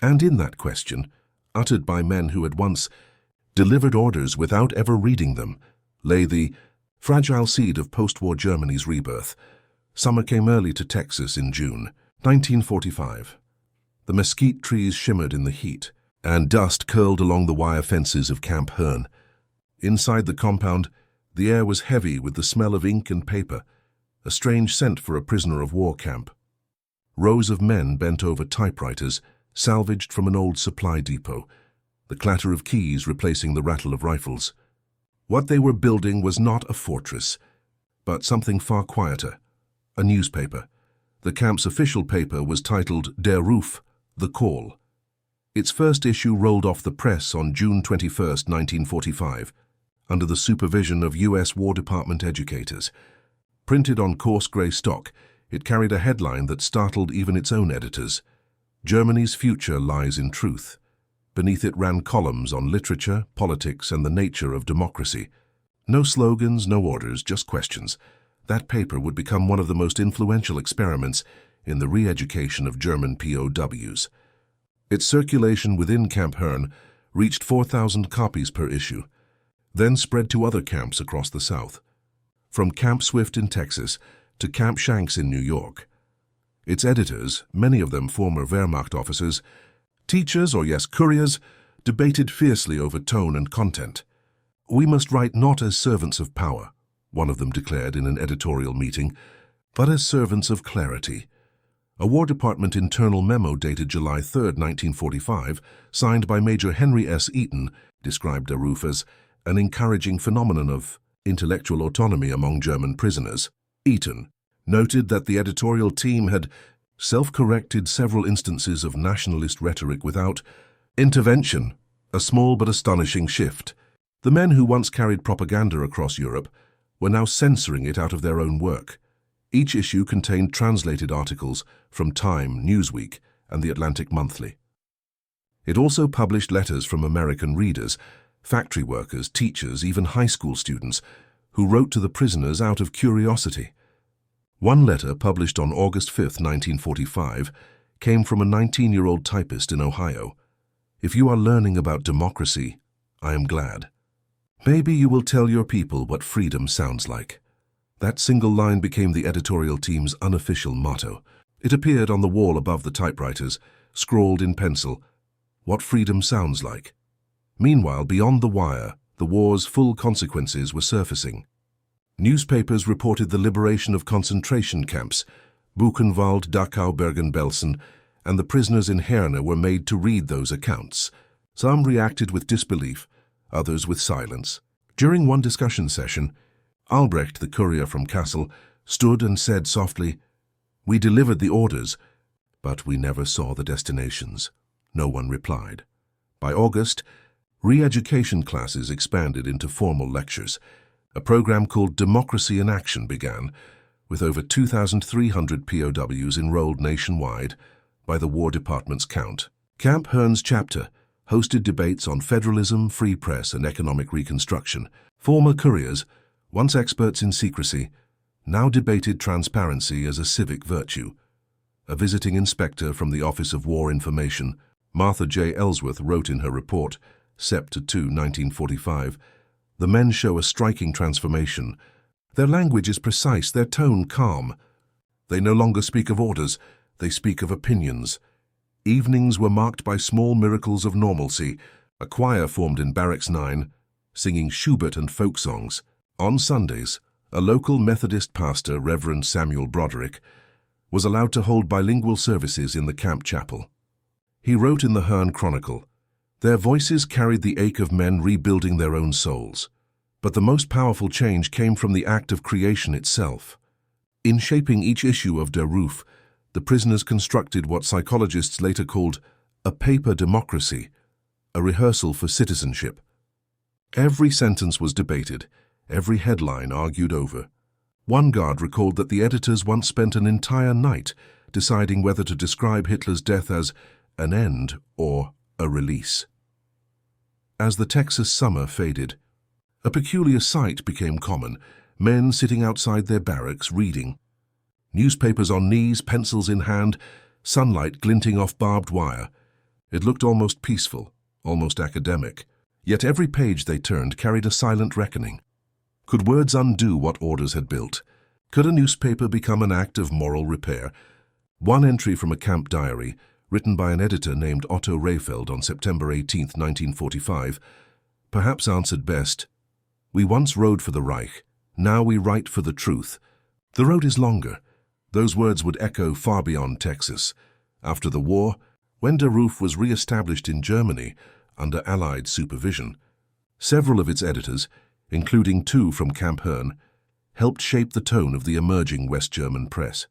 And in that question, uttered by men who had once delivered orders without ever reading them, lay the fragile seed of post-war Germany's rebirth. Summer came early to Texas in June 1945. The mesquite trees shimmered in the heat, and dust curled along the wire fences of Camp Hearne. Inside the compound, the air was heavy with the smell of ink and paper, a strange scent for a prisoner of war camp. Rows of men bent over typewriters, salvaged from an old supply depot, the clatter of keys replacing the rattle of rifles. What they were building was not a fortress, but something far quieter, a newspaper. The camp's official paper was titled Der Ruf, The Call. Its first issue rolled off the press on June 21, 1945, under the supervision of U.S. War Department educators. Printed on coarse grey stock, it carried a headline that startled even its own editors. "Germany's future lies in truth." Beneath it ran columns on literature, politics, and the nature of democracy. No slogans, no orders, just questions. That paper would become one of the most influential experiments in the re-education of German POWs. Its circulation within Camp Hearne reached 4,000 copies per issue, then spread to other camps across the South. from Camp Swift in Texas to Camp Shanks in New York. Its editors, many of them former Wehrmacht officers, teachers or yes, couriers, debated fiercely over tone and content. "We must write not as servants of power," one of them declared in an editorial meeting, "but as servants of clarity." A War Department internal memo dated July 3, 1945, signed by Major Henry S. Eaton, described Daruf as an encouraging phenomenon of intellectual autonomy among German prisoners. Eaton noted that the editorial team had self-corrected several instances of nationalist rhetoric without intervention, a small but astonishing shift. The men who once carried propaganda across Europe were now censoring it out of their own work. Each issue contained translated articles from Time, Newsweek, and the Atlantic Monthly. It also published letters from American readers, factory workers, teachers, even high school students, who wrote to the prisoners out of curiosity. One letter, published on August 5, 1945, came from a 19-year-old typist in Ohio. "If you are learning about democracy, I am glad. Maybe you will tell your people what freedom sounds like." That single line became the editorial team's unofficial motto. It appeared on the wall above the typewriters, scrawled in pencil, "What freedom sounds like." Meanwhile, beyond the wire, the war's full consequences were surfacing. Newspapers reported the liberation of concentration camps. Buchenwald, Dachau, Bergen-Belsen, and the prisoners in Hearne were made to read those accounts. Some reacted with disbelief, others with silence. During one discussion session, Albrecht, the courier from Kassel, stood and said softly, "We delivered the orders, but we never saw the destinations." No one replied. By August, re-education classes expanded into formal lectures. A program called Democracy in Action began, with over 2,300 POWs enrolled nationwide by the War Department's count. Camp Hearne's chapter hosted debates on federalism, free press, and economic reconstruction. Former couriers, once experts in secrecy, now debated transparency as a civic virtue. A visiting inspector from the Office of War Information, Martha J. Ellsworth, wrote in her report, Sept. 2, 1945, "The men show a striking transformation. Their language is precise, their tone calm. They no longer speak of orders, they speak of opinions. Evenings were marked by small miracles of normalcy. A choir formed in Barracks 9, singing Schubert and folk songs. On Sundays, a local Methodist pastor, Reverend Samuel Broderick, was allowed to hold bilingual services in the camp chapel." He wrote in the Hearne Chronicle, "Their voices carried the ache of men rebuilding their own souls. But the most powerful change came from the act of creation itself. In shaping each issue of Der Ruf, the prisoners constructed what psychologists later called a paper democracy, a rehearsal for citizenship. Every sentence was debated, every headline argued over. One guard recalled that the editors once spent an entire night deciding whether to describe Hitler's death as an end or a release." As the Texas summer faded, a peculiar sight became common: men sitting outside their barracks reading. Newspapers on knees, pencils in hand, sunlight glinting off barbed wire. It looked almost peaceful, almost academic. Yet every page they turned carried a silent reckoning. Could words undo what orders had built? Could a newspaper become an act of moral repair? One entry from a camp diary, written by an editor named Otto Rehfeld on September 18, 1945, perhaps answered best, "We once rode for the Reich, now we write for the truth. The road is longer." Those words would echo far beyond Texas. After the war, when Der Ruf was re-established in Germany under Allied supervision, several of its editors, including 2 from Camp Hearne, helped shape the tone of the emerging West German press.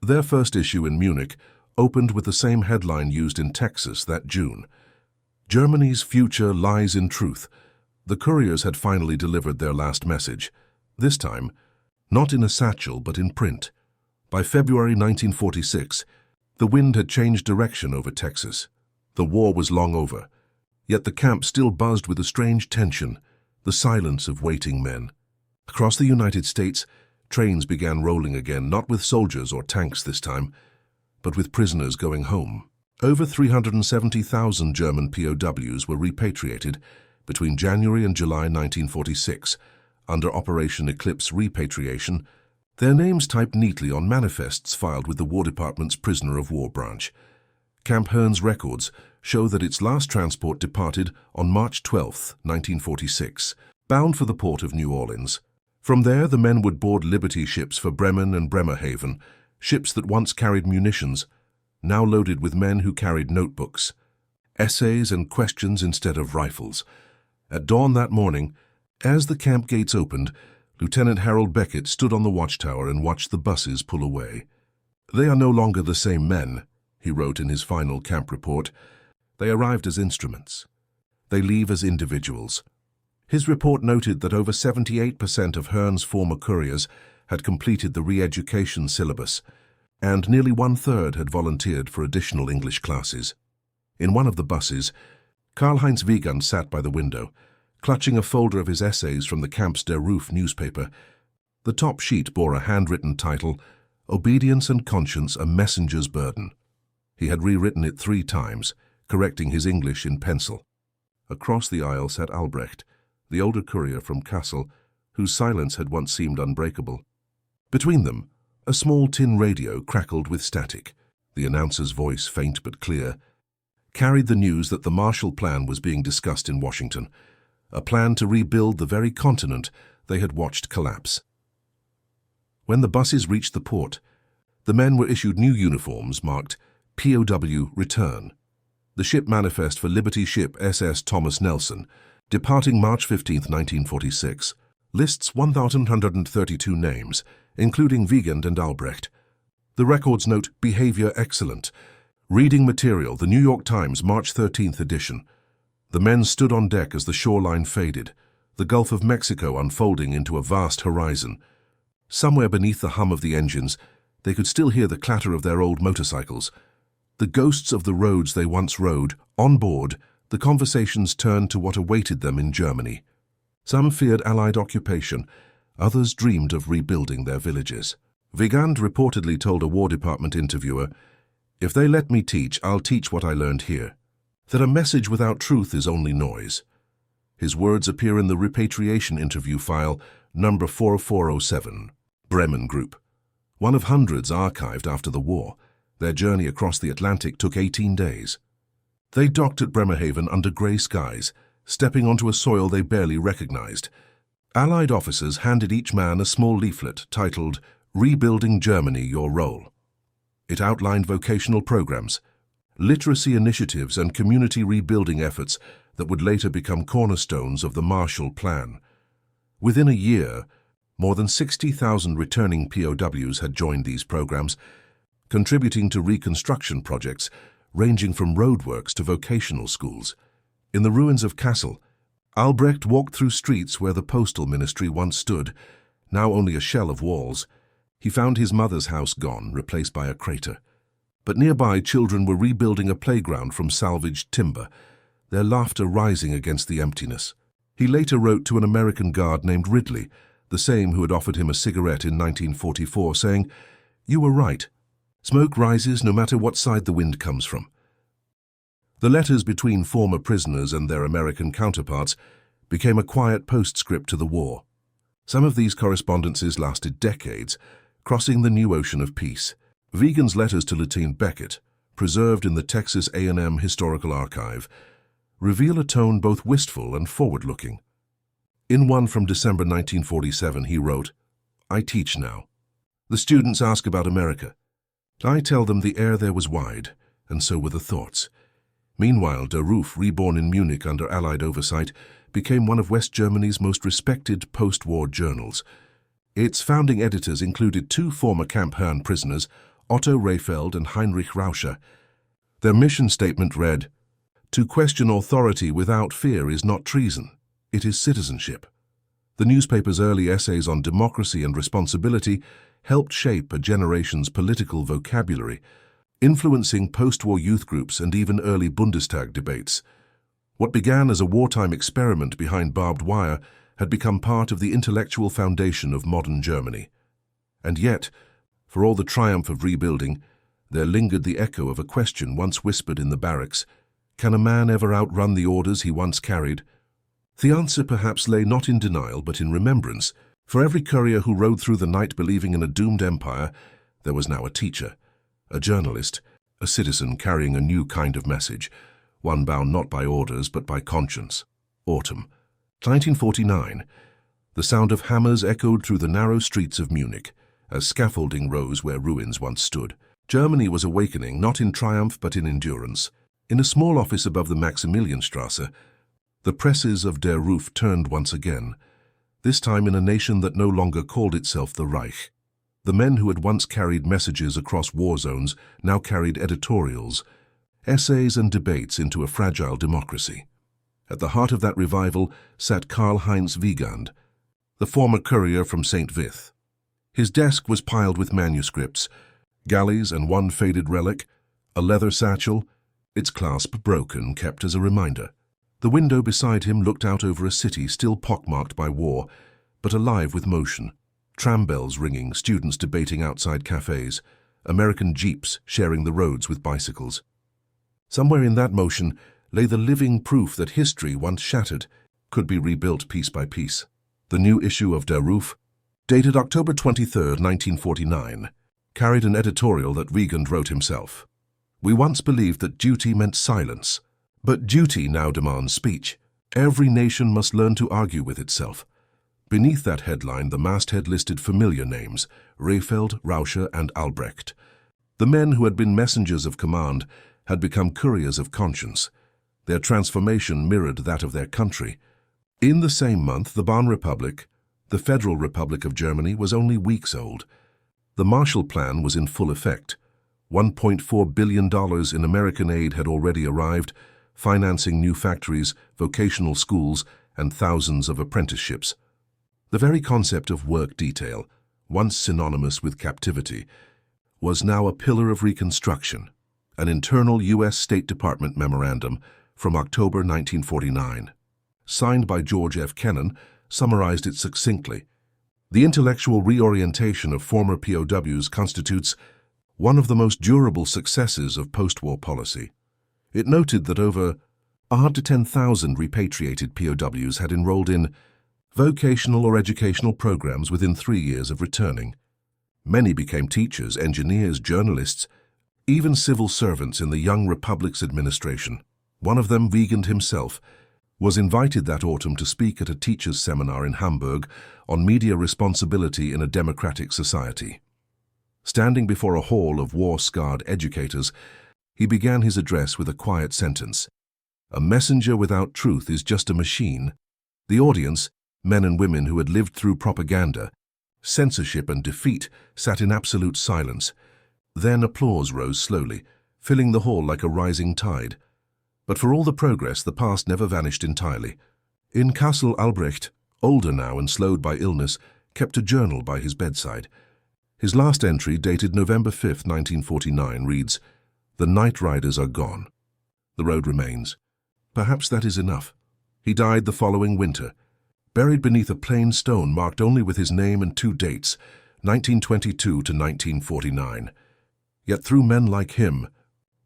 Their first issue in Munich opened with the same headline used in Texas that June. "Germany's future lies in truth." The couriers had finally delivered their last message, this time not in a satchel but in print. By February 1946, the wind had changed direction over Texas. The war was long over, yet the camp still buzzed with a strange tension, the silence of waiting men. Across the United States, trains began rolling again, not with soldiers or tanks this time, but with prisoners going home. Over 370,000 German POWs were repatriated between January and July 1946, under Operation Eclipse Repatriation, their names typed neatly on manifests filed with the War Department's Prisoner of War branch. Camp Hearne's records show that its last transport departed on March 12, 1946, bound for the port of New Orleans. From there, the men would board Liberty ships for Bremen and Bremerhaven, ships that once carried munitions, now loaded with men who carried notebooks, essays and questions instead of rifles. At dawn that morning, as the camp gates opened, Lieutenant Harold Beckett stood on the watchtower and watched the buses pull away. "They are no longer the same men," he wrote in his final camp report. "They arrived as instruments. They leave as individuals." His report noted that over 78% of Hearne's former couriers had completed the re-education syllabus, and nearly one-third had volunteered for additional English classes. In one of the buses, Karl-Heinz Wiegand sat by the window, clutching a folder of his essays from the camp's Der Ruf newspaper. The top sheet bore a handwritten title, "Obedience and Conscience, a Messenger's Burden." He had rewritten it 3 times, correcting his English in pencil. Across the aisle sat Albrecht, the older courier from Kassel, whose silence had once seemed unbreakable. Between them, a small tin radio crackled with static. The announcer's voice, faint but clear, carried the news that the Marshall Plan was being discussed in Washington, a plan to rebuild the very continent they had watched collapse. When the buses reached the port, the men were issued new uniforms marked POW Return. The ship manifest for Liberty ship SS Thomas Nelson, departing March 15, 1946, lists 1,132 names, including Wiegand and Albrecht. The records note behavior excellent. Reading material, the New York Times, March 13th edition. The men stood on deck as the shoreline faded, the Gulf of Mexico unfolding into a vast horizon. Somewhere beneath the hum of the engines, they could still hear the clatter of their old motorcycles. The ghosts of the roads they once rode. On board, the conversations turned to what awaited them in Germany. Some feared Allied occupation, others dreamed of rebuilding their villages. Wiegand reportedly told a War Department interviewer, "If they let me teach, I'll teach what I learned here. That a message without truth is only noise." His words appear in the repatriation interview file, number 4407, Bremen Group, one of hundreds archived after the war. Their journey across the Atlantic took 18 days. They docked at Bremerhaven under grey skies, stepping onto a soil they barely recognized. Allied officers handed each man a small leaflet titled, "Rebuilding Germany, Your Role." It outlined vocational programs, literacy initiatives and community rebuilding efforts that would later become cornerstones of the Marshall Plan. Within a year, more than 60,000 returning POWs had joined these programs, contributing to reconstruction projects ranging from roadworks to vocational schools. In the ruins of Kassel, Albrecht walked through streets where the postal ministry once stood, now only a shell of walls. He found his mother's house gone, replaced by a crater. But nearby, children were rebuilding a playground from salvaged timber, their laughter rising against the emptiness. He later wrote to an American guard named Ridley, the same who had offered him a cigarette in 1944, saying, "You were right. Smoke rises no matter what side the wind comes from." The letters between former prisoners and their American counterparts became a quiet postscript to the war. Some of these correspondences lasted decades, crossing the new ocean of peace. Wiegand's letters to Lieutenant Beckett, preserved in the Texas A&M Historical Archive, reveal a tone both wistful and forward-looking. In one from December 1947, he wrote, "I teach now. The students ask about America. I tell them the air there was wide, and so were the thoughts." Meanwhile, Der Ruf, reborn in Munich under Allied oversight, became one of West Germany's most respected post-war journals. Its founding editors included 2 former Camp Hearne prisoners, Otto Rehfeld and Heinrich Rauscher. Their mission statement read, "To question authority without fear is not treason, it is citizenship." The newspaper's early essays on democracy and responsibility helped shape a generation's political vocabulary, influencing post-war youth groups and even early Bundestag debates. What began as a wartime experiment behind barbed wire had become part of the intellectual foundation of modern Germany. And yet, for all the triumph of rebuilding, there lingered the echo of a question once whispered in the barracks: can a man ever outrun the orders he once carried? The answer perhaps lay not in denial but in remembrance. For every courier who rode through the night believing in a doomed empire, there was now a teacher, a journalist, a citizen carrying a new kind of message, one bound not by orders but by conscience. Autumn 1949. The sound of hammers echoed through the narrow streets of Munich, as scaffolding rose where ruins once stood. Germany was awakening, not in triumph but in endurance. In a small office above the Maximilianstrasse, the presses of Der Ruf turned once again, this time in a nation that no longer called itself the Reich. The men who had once carried messages across war zones now carried editorials, essays and debates into a fragile democracy. At the heart of that revival sat Karl-Heinz Wiegand, the former courier from St. Vith. His desk was piled with manuscripts, galleys and one faded relic, a leather satchel, its clasp broken, kept as a reminder. The window beside him looked out over a city still pockmarked by war, but alive with motion. Tram bells ringing, students debating outside cafes, American jeeps sharing the roads with bicycles. Somewhere in that motion lay the living proof that history, once shattered, could be rebuilt piece by piece. The new issue of Der Ruf, dated October 23, 1949, carried an editorial that Wiegand wrote himself. We once believed that duty meant silence, but duty now demands speech. Every nation must learn to argue with itself. Beneath that headline, the masthead listed familiar names, Rehfeld, Rauscher, and Albrecht. The men who had been messengers of command had become couriers of conscience. Their transformation mirrored that of their country. In the same month, the Bonn Republic, the Federal Republic of Germany, was only weeks old. The Marshall Plan was in full effect. $1.4 billion in American aid had already arrived, financing new factories, vocational schools, and thousands of apprenticeships. The very concept of work detail, once synonymous with captivity, was now a pillar of reconstruction. An internal U.S. State Department memorandum from October 1949, signed by George F. Kennan, summarized it succinctly. The intellectual reorientation of former POWs constitutes one of the most durable successes of post-war policy. It noted that over 110,000 repatriated POWs had enrolled in vocational or educational programs within 3 years of returning. Many became teachers, engineers, journalists, even civil servants in the young Republic's administration. One of them, Wiegand himself, was invited that autumn to speak at a teachers' seminar in Hamburg on media responsibility in a democratic society. Standing before a hall of war-scarred educators, he began his address with a quiet sentence. A messenger without truth is just a machine. The audience, men and women who had lived through propaganda, censorship and defeat, sat in absolute silence. Then applause rose slowly, filling the hall like a rising tide. But for all the progress, the past never vanished entirely. In Kassel, Albrecht, older now and slowed by illness, kept a journal by his bedside. His last entry, dated November 5, 1949, reads, "The night riders are gone. The road remains. Perhaps that is enough." He died the following winter, buried beneath a plain stone marked only with his name and 2 dates, 1922 to 1949. Yet through men like him,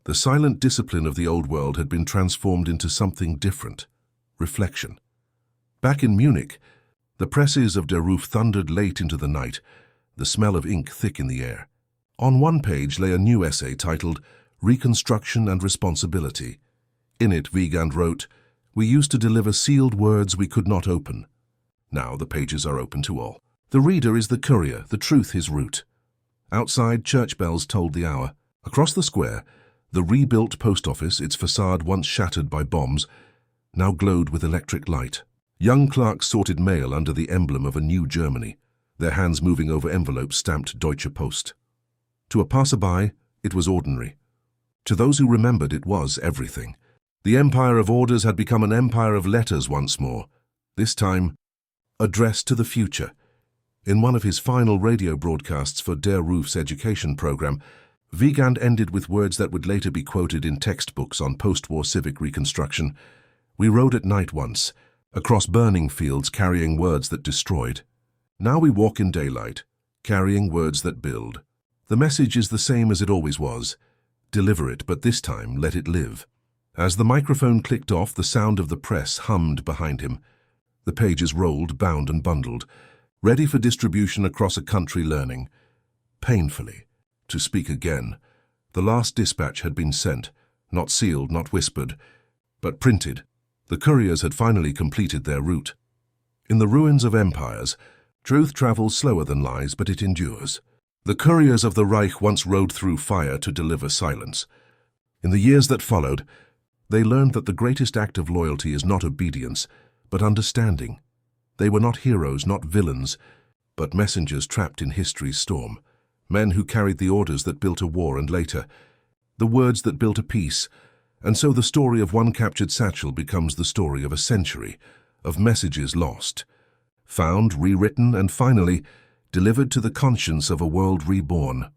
the silent discipline of the old world had been transformed into something different, reflection. Back in Munich, the presses of Der Ruf thundered late into the night, the smell of ink thick in the air. On one page lay a new essay titled Reconstruction and Responsibility. In it, Wiegand wrote, "We used to deliver sealed words we could not open. Now the pages are open to all. The reader is the courier, the truth his root." Outside, church bells tolled the hour. Across the square, the rebuilt post office, its facade once shattered by bombs, now glowed with electric light. Young clerks sorted mail under the emblem of a new Germany, their hands moving over envelopes stamped Deutsche Post. To a passerby, it was ordinary. To those who remembered, it was everything. The empire of orders had become an empire of letters once more, this time addressed to the future. In one of his final radio broadcasts for Der Ruf's education program, Wiegand ended with words that would later be quoted in textbooks on post-war civic reconstruction. "We rode at night once, across burning fields carrying words that destroyed. Now we walk in daylight, carrying words that build. The message is the same as it always was. Deliver it, but this time let it live." As the microphone clicked off, the sound of the press hummed behind him. The pages rolled, bound and bundled, ready for distribution across a country learning. Painfully, to speak again, the last dispatch had been sent, not sealed, not whispered, but printed. The couriers had finally completed their route. In the ruins of empires, truth travels slower than lies, but it endures. The couriers of the Reich once rode through fire to deliver silence. In the years that followed, they learned that the greatest act of loyalty is not obedience, but understanding. They were not heroes, not villains, but messengers trapped in history's storm. Men who carried the orders that built a war and later, the words that built a peace. And so the story of one captured satchel becomes the story of a century, of messages lost, found, rewritten, and finally delivered to the conscience of a world reborn.